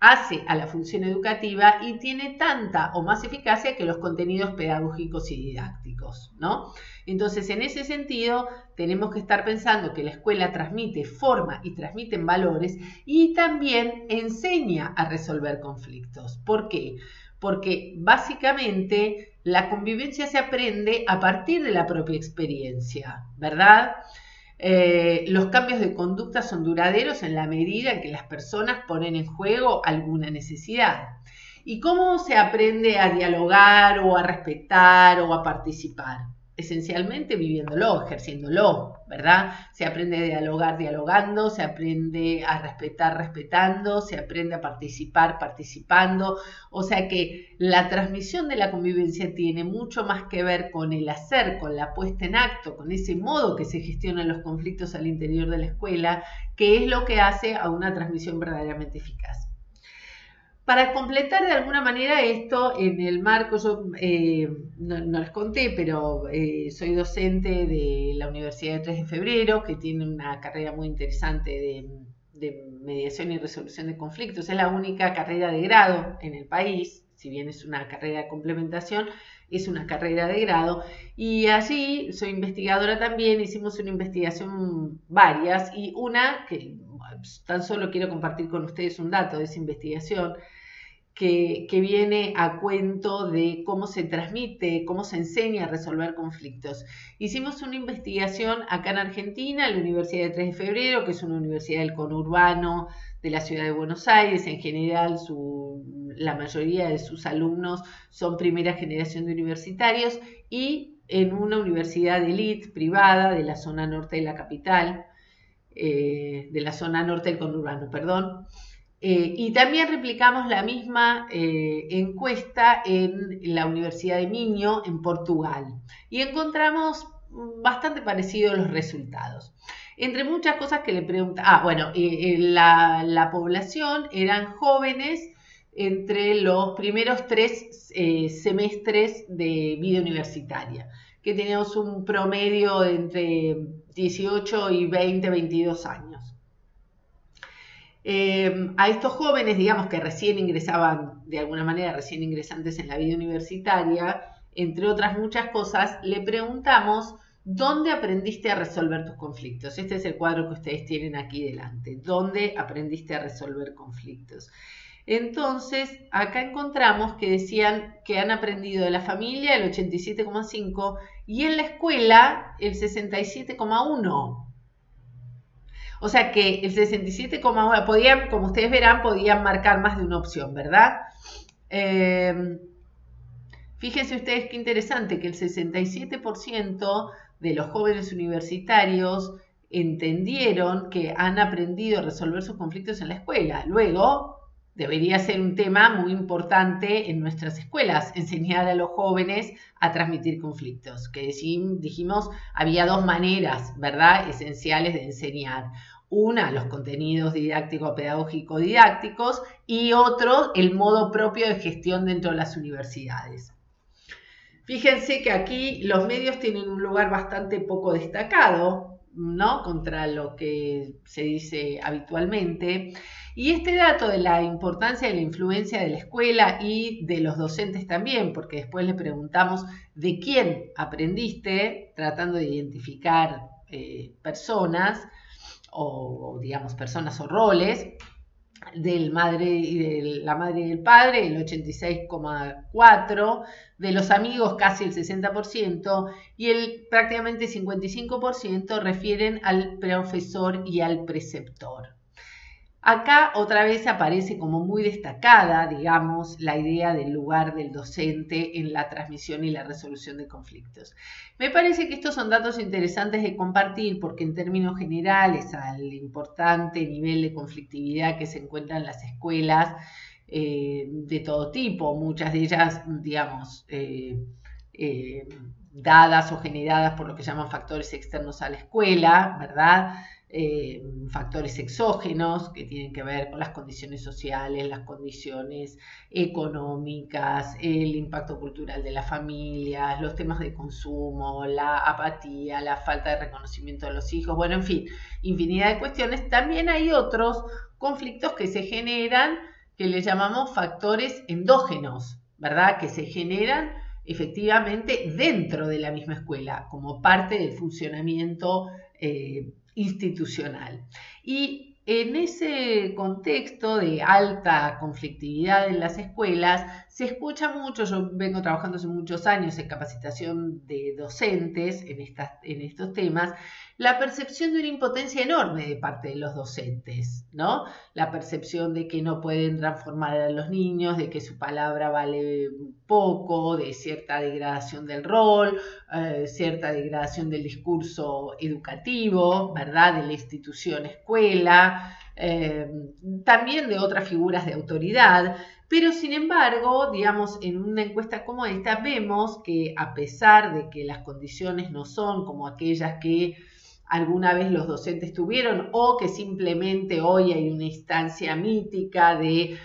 hace a la función educativa y tiene tanta o más eficacia que los contenidos pedagógicos y didácticos, ¿no? Entonces, en ese sentido, tenemos que estar pensando que la escuela transmite, forma y transmite valores y también enseña a resolver conflictos. ¿Por qué? Porque básicamente la convivencia se aprende a partir de la propia experiencia, ¿verdad? Los cambios de conducta son duraderos en la medida en que las personas ponen en juego alguna necesidad. ¿Y cómo se aprende a dialogar o a respetar o a participar? esencialmente viviéndolo, ejerciéndolo, ¿verdad? Se aprende a dialogar dialogando, se aprende a respetar respetando, se aprende a participar participando, o sea que la transmisión de la convivencia tiene mucho más que ver con el hacer, con la puesta en acto, con ese modo que se gestionan los conflictos al interior de la escuela, que es lo que hace a una transmisión verdaderamente eficaz. Para completar de alguna manera esto, en el marco, yo no les conté, pero soy docente de la Universidad de 3 de Febrero, que tiene una carrera muy interesante de mediación y resolución de conflictos. Es la única carrera de grado en el país, si bien es una carrera de complementación, es una carrera de grado. Y allí soy investigadora también, hicimos una investigación varias, y una que tan solo quiero compartir con ustedes un dato de esa investigación, que viene a cuento de cómo se transmite, cómo se enseña a resolver conflictos. Hicimos una investigación acá en Argentina, en la Universidad de 3 de Febrero, que es una universidad del conurbano de la ciudad de Buenos Aires. En general, la mayoría de sus alumnos son primera generación de universitarios, y en una universidad de élite privada de la zona norte de la capital, de la zona norte del conurbano, perdón. Y también replicamos la misma encuesta en la Universidad de Minho, en Portugal, y encontramos bastante parecidos los resultados. Entre muchas cosas que le preguntaba, la población eran jóvenes entre los primeros 3 semestres de vida universitaria, que teníamos un promedio de entre 18 y 20, 22 años. A estos jóvenes, digamos, que recién ingresaban, de alguna manera recién ingresantes en la vida universitaria, entre otras muchas cosas, le preguntamos: ¿dónde aprendiste a resolver tus conflictos? Este es el cuadro que ustedes tienen aquí delante. ¿Dónde aprendiste a resolver conflictos? Entonces, acá encontramos que decían que han aprendido de la familia el 87,5 y en la escuela el 67,1. O sea que el 67,1 podían, como ustedes verán, podían marcar más de una opción, ¿verdad? Fíjense ustedes qué interesante, que el 67% de los jóvenes universitarios entendieron que han aprendido a resolver sus conflictos en la escuela. Luego, debería ser un tema muy importante en nuestras escuelas, enseñar a los jóvenes a transmitir conflictos, que dijimos, había 2 maneras, ¿verdad?, esenciales de enseñar. Una, los contenidos didáctico-pedagógico-didácticos, y otro, el modo propio de gestión dentro de las universidades. Fíjense que aquí los medios tienen un lugar bastante poco destacado, ¿no?, contra lo que se dice habitualmente. Y este dato de la importancia de la influencia de la escuela y de los docentes también, porque después le preguntamos de quién aprendiste, tratando de identificar personas, o digamos personas o roles, de la madre y del padre, el 86,4%, de los amigos casi el 60%, y el prácticamente 55% refieren al profesor y al preceptor. Acá otra vez aparece como muy destacada, digamos, la idea del lugar del docente en la transmisión y la resolución de conflictos. Me parece que estos son datos interesantes de compartir porque en términos generales al importante nivel de conflictividad que se encuentra en las escuelas de todo tipo, muchas de ellas, digamos, dadas o generadas por lo que llaman factores externos a la escuela, ¿verdad? Factores exógenos que tienen que ver con las condiciones sociales, las condiciones económicas, el impacto cultural de las familias, los temas de consumo, la apatía, la falta de reconocimiento de los hijos, bueno, en fin, infinidad de cuestiones. También hay otros conflictos que se generan, que le llamamos factores endógenos, ¿verdad?, que se generan efectivamente dentro de la misma escuela, como parte del funcionamiento institucional. Y en ese contexto de alta conflictividad en las escuelas, se escucha mucho, yo vengo trabajando hace muchos años en capacitación de docentes en estos temas, la percepción de una impotencia enorme de parte de los docentes, ¿no? La percepción de que no pueden transformar a los niños, de que su palabra vale poco, de cierta degradación del rol, cierta degradación del discurso educativo, ¿verdad? De la institución escuela, también de otras figuras de autoridad, pero sin embargo, digamos, en una encuesta como esta vemos que a pesar de que las condiciones no son como aquellas que alguna vez los docentes tuvieron o que simplemente hoy hay una instancia mítica de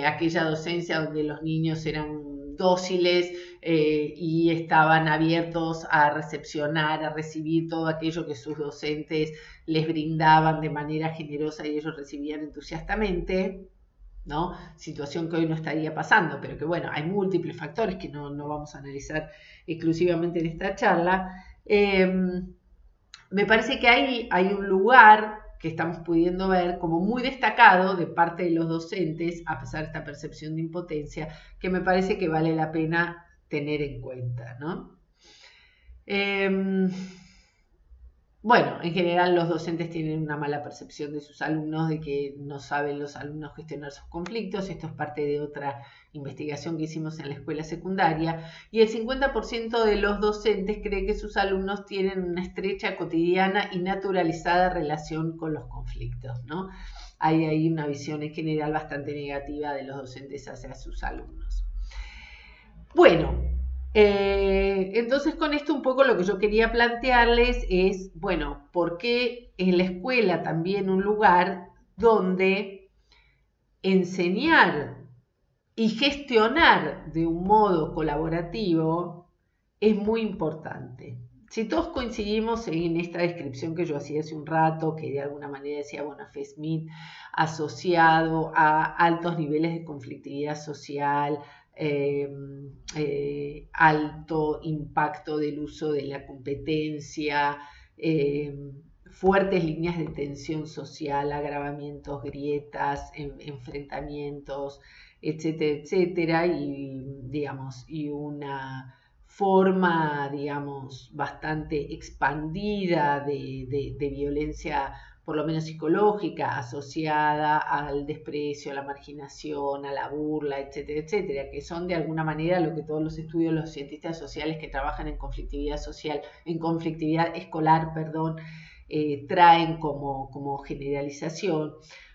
aquella docencia donde los niños eran dóciles y estaban abiertos a recepcionar, a recibir todo aquello que sus docentes les brindaban de manera generosa y ellos recibían entusiastamente, ¿no? Situación que hoy no estaría pasando, pero que bueno, hay múltiples factores que no vamos a analizar exclusivamente en esta charla. Me parece que hay un lugar que estamos pudiendo ver como muy destacado de parte de los docentes, a pesar de esta percepción de impotencia, que me parece que vale la pena tener en cuenta, ¿no? Bueno, en general los docentes tienen una mala percepción de sus alumnos, de que no saben los alumnos gestionar sus conflictos. Esto es parte de otra investigación que hicimos en la escuela secundaria. Y el 50% de los docentes cree que sus alumnos tienen una estrecha, cotidiana y naturalizada relación con los conflictos, ¿no? Hay ahí una visión en general bastante negativa de los docentes hacia sus alumnos. Bueno, entonces con esto un poco lo que yo quería plantearles es, bueno, ¿por qué es la escuela también un lugar donde enseñar y gestionar de un modo colaborativo es muy importante? Si todos coincidimos en esta descripción que yo hacía hace un rato, que de alguna manera decía Bonafé Smith, asociado a altos niveles de conflictividad social, alto impacto del uso de la competencia, fuertes líneas de tensión social, agravamientos, grietas, enfrentamientos, etcétera, etcétera, y digamos, y una forma, digamos, bastante expandida de violencia, por lo menos psicológica, asociada al desprecio, a la marginación, a la burla, etcétera, etcétera, que son de alguna manera lo que todos los estudios, los cientistas sociales que trabajan en conflictividad social, en conflictividad escolar, perdón, traen como generalización.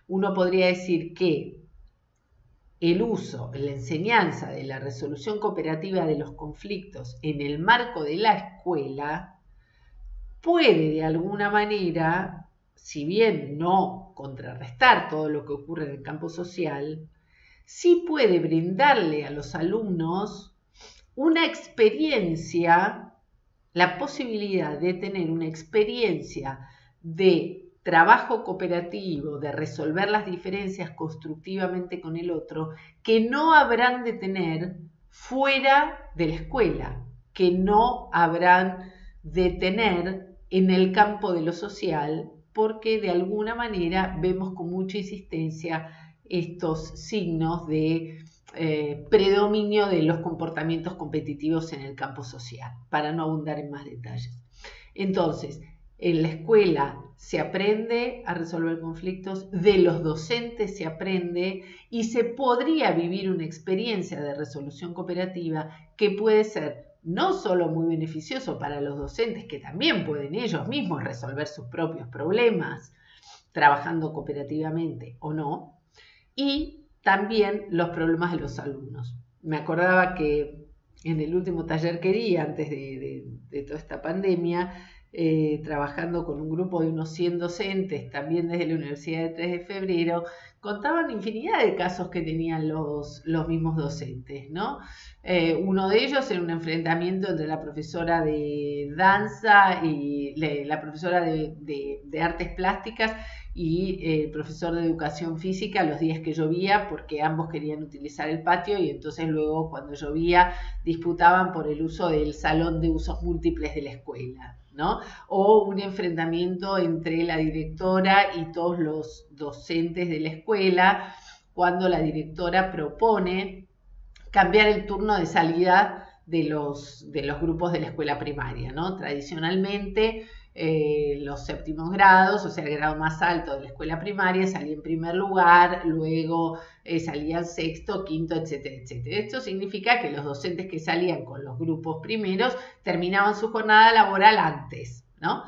Uno podría decir que el uso, la enseñanza de la resolución cooperativa de los conflictos en el marco de la escuela puede de alguna manera, si bien no contrarrestar todo lo que ocurre en el campo social, sí puede brindarle a los alumnos una experiencia, la posibilidad de tener una experiencia de trabajo cooperativo, de resolver las diferencias constructivamente con el otro, que no habrán de tener fuera de la escuela, que no habrán de tener en el campo de lo social, porque de alguna manera vemos con mucha insistencia estos signos de predominio de los comportamientos competitivos en el campo social, para no abundar en más detalles. Entonces, en la escuela se aprende a resolver conflictos, de los docentes se aprende y se podría vivir una experiencia de resolución cooperativa que puede ser no solo muy beneficioso para los docentes, que también pueden ellos mismos resolver sus propios problemas trabajando cooperativamente o no, y también los problemas de los alumnos. Me acordaba que en el último taller que di antes de toda esta pandemia, trabajando con un grupo de unos 100 docentes, también desde la Universidad de 3 de Febrero, contaban infinidad de casos que tenían los mismos docentes, ¿no? Uno de ellos era un enfrentamiento entre la profesora de danza y la profesora de artes plásticas y el profesor de educación física los días que llovía, porque ambos querían utilizar el patio y entonces luego cuando llovía disputaban por el uso del salón de usos múltiples de la escuela, ¿no? O un enfrentamiento entre la directora y todos los docentes de la escuela, cuando la directora propone cambiar el turno de salida de los grupos de la escuela primaria, ¿no? Tradicionalmente, los séptimos grados, o sea, el grado más alto de la escuela primaria, salía en primer lugar, luego salían sexto, quinto, etcétera, etcétera. Esto significa que los docentes que salían con los grupos primeros terminaban su jornada laboral antes, ¿no?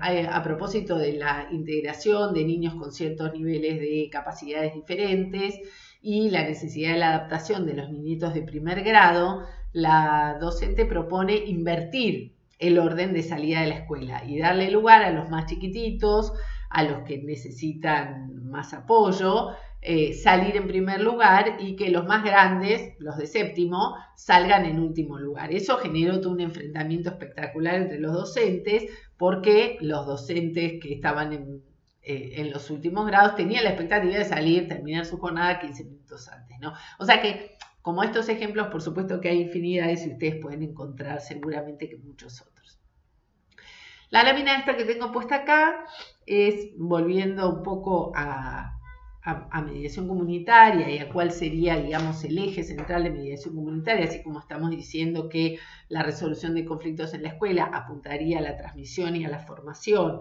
A propósito de la integración de niños con ciertos niveles de capacidades diferentes y la necesidad de la adaptación de los niñitos de primer grado, la docente propone invertir el orden de salida de la escuela y darle lugar a los más chiquititos, a los que necesitan más apoyo, salir en primer lugar y que los más grandes, los de séptimo, salgan en último lugar. Eso generó todo un enfrentamiento espectacular entre los docentes, porque los docentes que estaban en los últimos grados tenían la expectativa de salir, terminar su jornada 15 minutos antes, ¿no? O sea que, como estos ejemplos, por supuesto que hay infinidades y ustedes pueden encontrar seguramente que muchos otros. La lámina esta que tengo puesta acá es, volviendo un poco a mediación comunitaria y a cuál sería, digamos, el eje central de mediación comunitaria, así como estamos diciendo que la resolución de conflictos en la escuela apuntaría a la transmisión y a la formación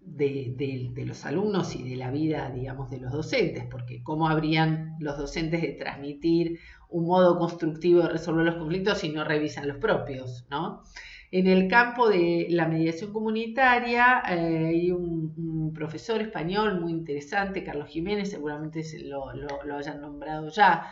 de los alumnos y de la vida, digamos, de los docentes, porque ¿cómo habrían los docentes de transmitir un modo constructivo de resolver los conflictos si no revisan los propios, ¿no? En el campo de la mediación comunitaria hay un profesor español muy interesante, Carlos Jiménez, seguramente lo hayan nombrado ya,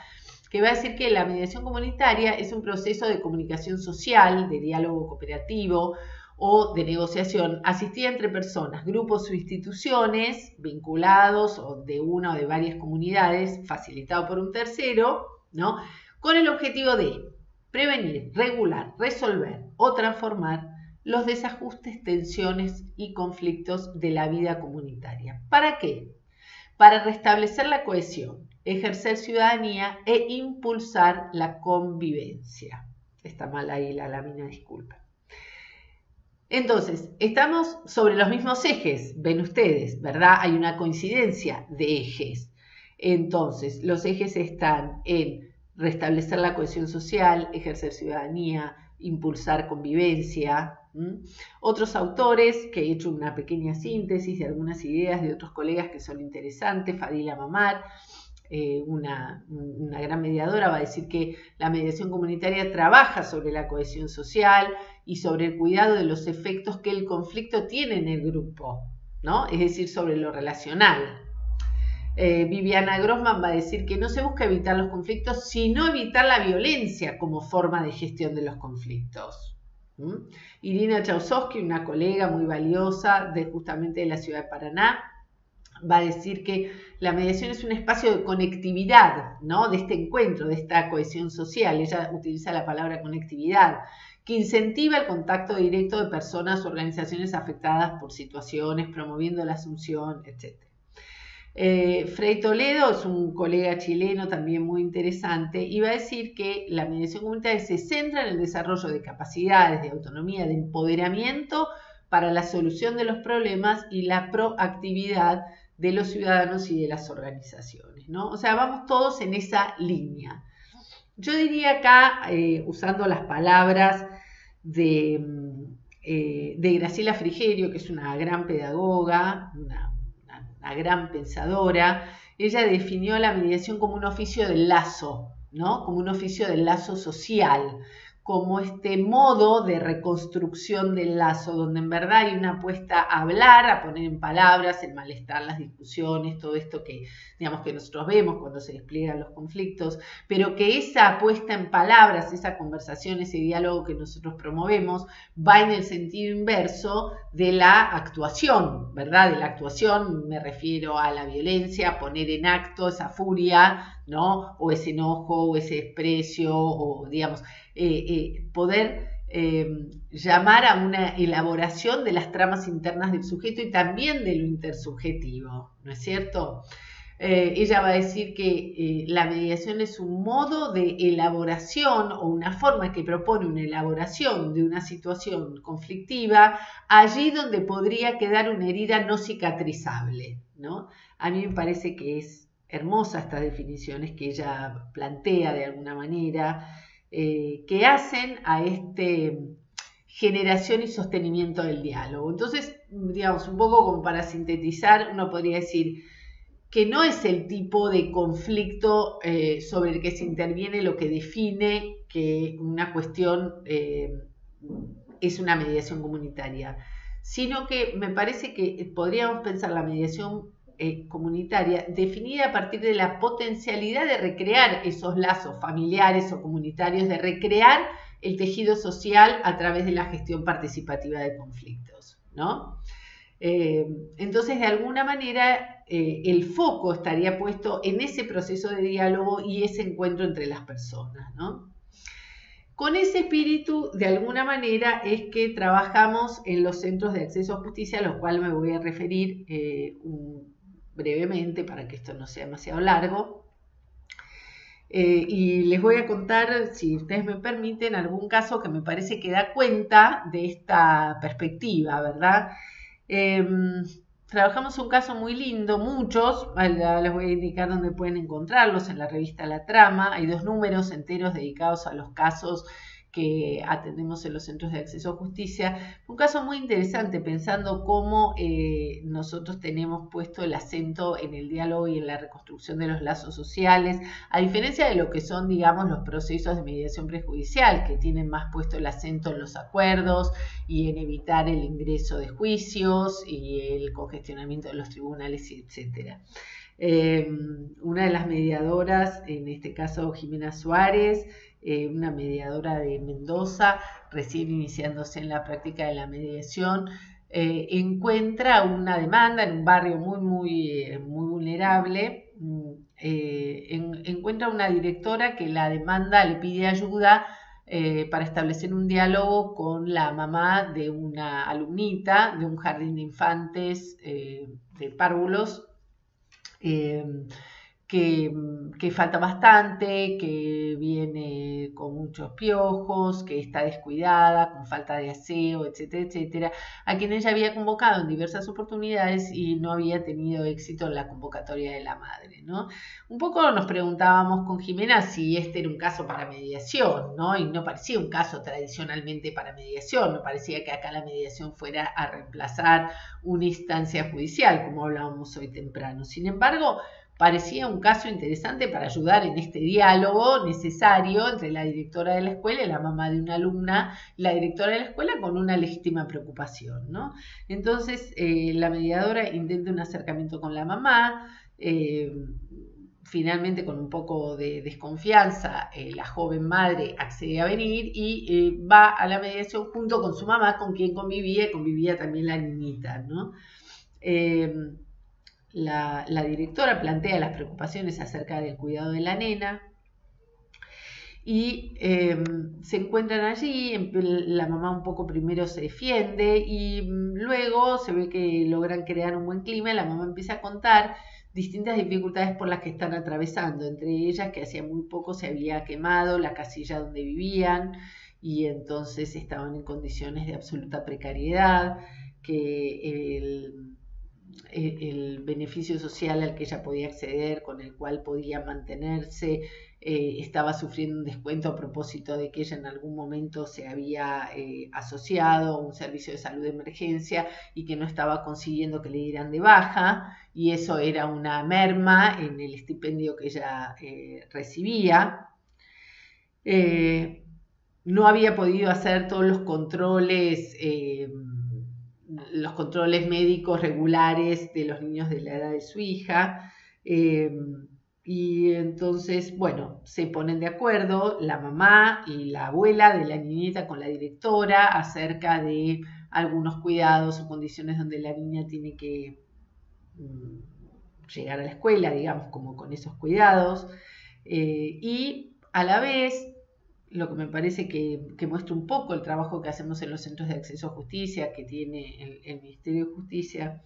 que va a decir que la mediación comunitaria es un proceso de comunicación social, de diálogo cooperativo o de negociación asistida entre personas, grupos o instituciones vinculados o de una o de varias comunidades, facilitado por un tercero, ¿no? Con el objetivo de prevenir, regular, resolver o transformar los desajustes, tensiones y conflictos de la vida comunitaria. ¿Para qué? Para restablecer la cohesión, ejercer ciudadanía e impulsar la convivencia. Está mal ahí la lámina, disculpen. Entonces, estamos sobre los mismos ejes, ven ustedes, ¿verdad? Hay una coincidencia de ejes. Entonces, los ejes están en restablecer la cohesión social, ejercer ciudadanía, impulsar convivencia. Otros autores, que he hecho una pequeña síntesis de algunas ideas de otros colegas que son interesantes, Fadila Mamar, una gran mediadora, va a decir que la mediación comunitaria trabaja sobre la cohesión social y sobre el cuidado de los efectos que el conflicto tiene en el grupo, ¿no? Es decir, sobre lo relacional. Viviana Grossman va a decir que no se busca evitar los conflictos, sino evitar la violencia como forma de gestión de los conflictos. Irina Chausovsky, una colega muy valiosa justamente de la ciudad de Paraná, va a decir que la mediación es un espacio de conectividad, ¿no? De este encuentro, de esta cohesión social. Ella utiliza la palabra conectividad, que incentiva el contacto directo de personas o organizaciones afectadas por situaciones, promoviendo la asunción, etc. Frei Toledo es un colega chileno también muy interesante y va a decir que la mediación comunitaria se centra en el desarrollo de capacidades, de autonomía, de empoderamiento para la solución de los problemas y la proactividad de los ciudadanos y de las organizaciones, ¿no? O sea, vamos todos en esa línea. Yo diría acá, usando las palabras de Graciela Frigerio, que es una gran pedagoga, una gran pensadora, ella definió la mediación como un oficio del lazo, ¿no? Como un oficio del lazo social, como este modo de reconstrucción del lazo, donde en verdad hay una apuesta a hablar, a poner en palabras el malestar, las discusiones, todo esto que, digamos, que nosotros vemos cuando se despliegan los conflictos, pero que esa apuesta en palabras, esa conversación, ese diálogo que nosotros promovemos, va en el sentido inverso de la actuación, ¿verdad? De la actuación me refiero a la violencia, a poner en acto esa furia, ¿no? O ese enojo, o ese desprecio, o digamos, poder llamar a una elaboración de las tramas internas del sujeto y también de lo intersubjetivo, ¿no es cierto? ella va a decir que la mediación es un modo de elaboración o una forma que propone una elaboración de una situación conflictiva allí donde podría quedar una herida no cicatrizable, ¿no? A mí me parece que es hermosa estas definiciones que ella plantea de alguna manera, que hacen a generación y sostenimiento del diálogo. Entonces, digamos, un poco como para sintetizar, uno podría decir que no es el tipo de conflicto sobre el que se interviene lo que define que una cuestión es una mediación comunitaria, sino que me parece que podríamos pensar la mediación comunitaria definida a partir de la potencialidad de recrear esos lazos familiares o comunitarios, de recrear el tejido social a través de la gestión participativa de conflictos, ¿no? Entonces, de alguna manera, el foco estaría puesto en ese proceso de diálogo y ese encuentro entre las personas, ¿no? Con ese espíritu, de alguna manera, es que trabajamos en los centros de acceso a justicia, a los cuales me voy a referir brevemente para que esto no sea demasiado largo. Y les voy a contar, si ustedes me permiten, algún caso que me parece que da cuenta de esta perspectiva, ¿verdad? Trabajamos un caso muy lindo, muchos, les voy a indicar dónde pueden encontrarlos, en la revista La Trama. Hay 2 números enteros dedicados a los casos que atendemos en los centros de acceso a justicia. Un caso muy interesante, pensando cómo nosotros tenemos puesto el acento en el diálogo y en la reconstrucción de los lazos sociales, a diferencia de lo que son, digamos, los procesos de mediación prejudicial, que tienen más puesto el acento en los acuerdos y en evitar el ingreso de juicios y el congestionamiento de los tribunales, etc. Una de las mediadoras, en este caso Jimena Suárez, una mediadora de Mendoza, recién iniciándose en la práctica de la mediación, encuentra una demanda en un barrio muy vulnerable, encuentra una directora que la demanda, le pide ayuda para establecer un diálogo con la mamá de una alumnita de un jardín de infantes de párvulos, que falta bastante, que viene con muchos piojos, que está descuidada, con falta de aseo, etcétera, etcétera, a quien ella había convocado en diversas oportunidades y no había tenido éxito en la convocatoria de la madre, ¿no? Un poco nos preguntábamos con Jimena si este era un caso para mediación, ¿no? Y no parecía un caso tradicionalmente para mediación, no parecía que acá la mediación fuera a reemplazar una instancia judicial, como hablábamos hoy temprano. Sin embargo, parecía un caso interesante para ayudar en este diálogo necesario entre la directora de la escuela y la mamá de una alumna, la directora de la escuela con una legítima preocupación, ¿no? Entonces, la mediadora intenta un acercamiento con la mamá, finalmente con un poco de desconfianza, la joven madre accede a venir y va a la mediación junto con su mamá, con quien convivía también la niñita, ¿no? La directora plantea las preocupaciones acerca del cuidado de la nena y se encuentran allí. La mamá un poco primero se defiende y luego se ve que logran crear un buen clima y la mamá empieza a contar distintas dificultades por las que están atravesando, entre ellas que hacía muy poco se había quemado la casilla donde vivían y entonces estaban en condiciones de absoluta precariedad, que el beneficio social al que ella podía acceder, con el cual podía mantenerse, estaba sufriendo un descuento a propósito de que ella en algún momento se había asociado a un servicio de salud de emergencia y que no estaba consiguiendo que le dieran de baja, y eso era una merma en el estipendio que ella recibía. No había podido hacer todos los controles médicos regulares de los niños de la edad de su hija, y entonces, bueno, se ponen de acuerdo la mamá y la abuela de la niñita con la directora acerca de algunos cuidados o condiciones donde la niña tiene que llegar a la escuela, digamos, como con esos cuidados, y a la vez lo que me parece que muestra un poco el trabajo que hacemos en los centros de acceso a justicia que tiene el Ministerio de Justicia,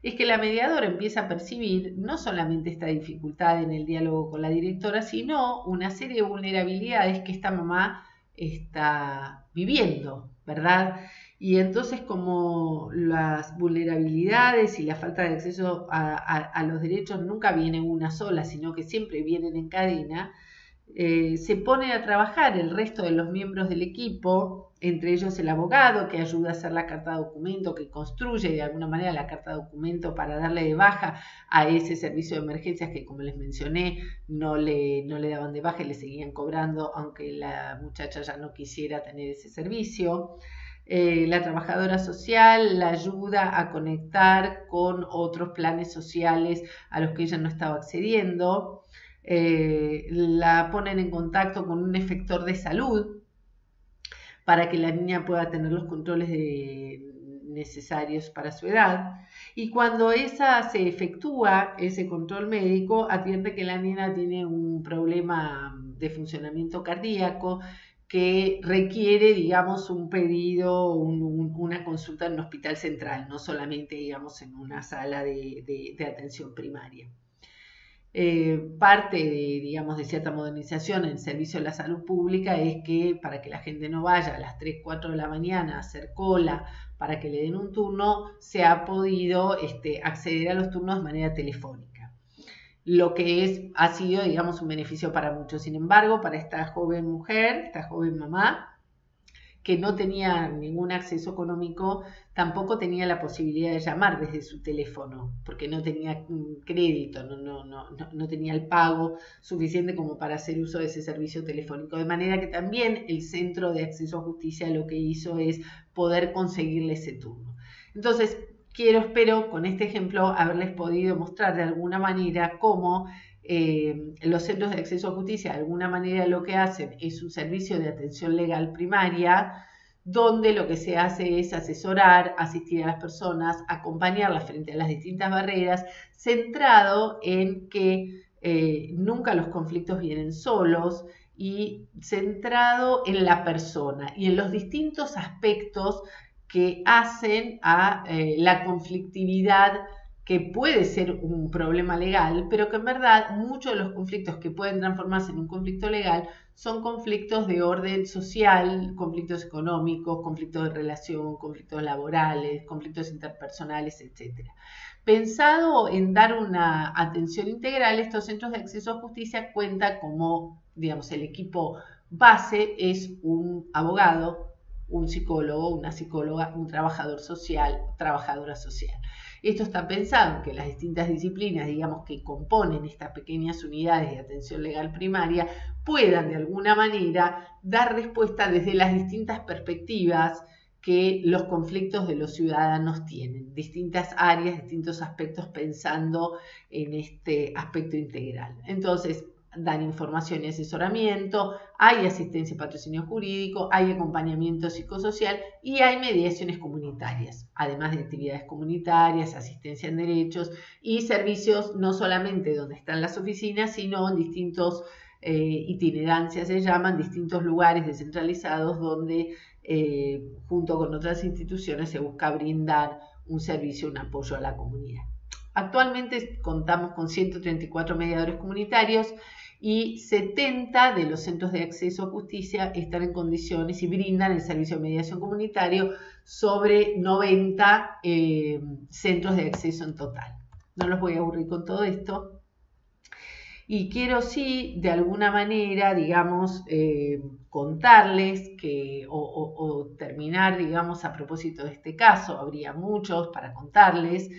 es que la mediadora empieza a percibir no solamente esta dificultad en el diálogo con la directora, sino una serie de vulnerabilidades que esta mamá está viviendo, ¿verdad? Y entonces como las vulnerabilidades y la falta de acceso a los derechos nunca viene una sola, sino que siempre vienen en cadena, se pone a trabajar el resto de los miembros del equipo, entre ellos el abogado que ayuda a hacer la carta documento, que construye de alguna manera la carta documento para darle de baja a ese servicio de emergencias que, como les mencioné, no le daban de baja y le seguían cobrando aunque la muchacha ya no quisiera tener ese servicio. La trabajadora social la ayuda a conectar con otros planes sociales a los que ella no estaba accediendo. La ponen en contacto con un efector de salud para que la niña pueda tener los controles necesarios para su edad. Y cuando se efectúa ese control médico, advierte que la niña tiene un problema de funcionamiento cardíaco que requiere, digamos, un pedido, una consulta en un hospital central, no solamente, digamos, en una sala de atención primaria. Parte de, digamos, de cierta modernización en el servicio de la salud pública es que para que la gente no vaya a las 3, 4 de la mañana a hacer cola para que le den un turno, se ha podido acceder a los turnos de manera telefónica, lo que ha sido, digamos, un beneficio para muchos. Sin embargo, para esta joven mujer, esta joven mamá, que no tenía ningún acceso económico, tampoco tenía la posibilidad de llamar desde su teléfono, porque no tenía crédito, no tenía el pago suficiente como para hacer uso de ese servicio telefónico. De manera que también el Centro de Acceso a Justicia lo que hizo es poder conseguirle ese turno. Entonces, espero con este ejemplo haberles podido mostrar de alguna manera cómo los centros de acceso a justicia de alguna manera lo que hacen es un servicio de atención legal primaria, donde lo que se hace es asesorar, asistir a las personas, acompañarlas frente a las distintas barreras, centrado en que nunca los conflictos vienen solos y centrado en la persona y en los distintos aspectos que hacen a la conflictividad, que puede ser un problema legal, pero que en verdad muchos de los conflictos que pueden transformarse en un conflicto legal son conflictos de orden social, conflictos económicos, conflictos de relación, conflictos laborales, conflictos interpersonales, etc. Pensado en dar una atención integral, estos centros de acceso a justicia cuentan como, digamos, el equipo base es un abogado, un psicólogo, una psicóloga, un trabajador social, trabajadora social. Esto está pensado en que las distintas disciplinas, digamos, que componen estas pequeñas unidades de atención legal primaria puedan de alguna manera dar respuesta desde las distintas perspectivas que los conflictos de los ciudadanos tienen, distintas áreas, distintos aspectos pensando en este aspecto integral. Entonces, dan información y asesoramiento, hay asistencia y patrocinio jurídico, hay acompañamiento psicosocial y hay mediaciones comunitarias, además de actividades comunitarias, asistencia en derechos y servicios no solamente donde están las oficinas, sino en distintos itinerancias, se llaman, distintos lugares descentralizados donde junto con otras instituciones se busca brindar un servicio, un apoyo a la comunidad. Actualmente contamos con 134 mediadores comunitarios y 70 de los centros de acceso a justicia están en condiciones y brindan el servicio de mediación comunitario sobre 90 centros de acceso en total. No los voy a aburrir con todo esto. Y quiero sí, de alguna manera, digamos, contarles que, o terminar, digamos, a propósito de este caso, habría muchos para contarles,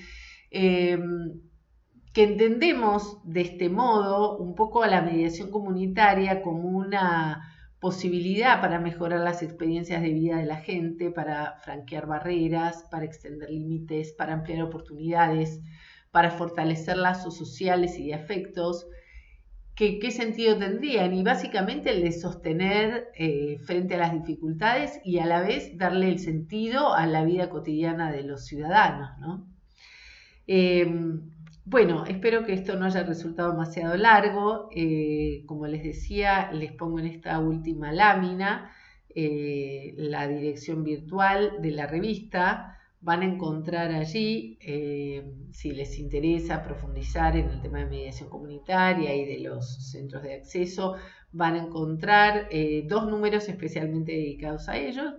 que entendemos de este modo un poco a la mediación comunitaria como una posibilidad para mejorar las experiencias de vida de la gente, para franquear barreras, para extender límites, para ampliar oportunidades, para fortalecer lazos sociales y de afectos. ¿Qué sentido tendrían? Y básicamente el de sostener frente a las dificultades y a la vez darle el sentido a la vida cotidiana de los ciudadanos, ¿no? Bueno, espero que esto no haya resultado demasiado largo. Como les decía, les pongo en esta última lámina la dirección virtual de la revista van a encontrar allí, si les interesa profundizar en el tema de mediación comunitaria y de los centros de acceso, van a encontrar 2 números especialmente dedicados a ellos.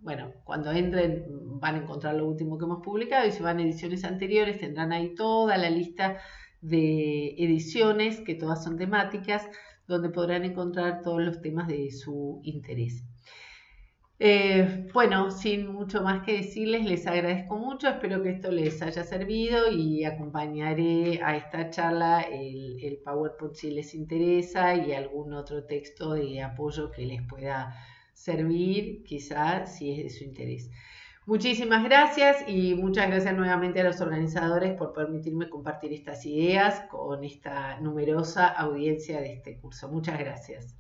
Bueno, cuando entren van a encontrar lo último que hemos publicado, y si van a ediciones anteriores tendrán ahí toda la lista de ediciones, que todas son temáticas, donde podrán encontrar todos los temas de su interés. Bueno, sin mucho más que decirles, les agradezco mucho, espero que esto les haya servido, y acompañaré a esta charla el PowerPoint si les interesa, y algún otro texto de apoyo que les pueda servir, quizá si es de su interés. Muchísimas gracias, y muchas gracias nuevamente a los organizadores por permitirme compartir estas ideas con esta numerosa audiencia de este curso. Muchas gracias.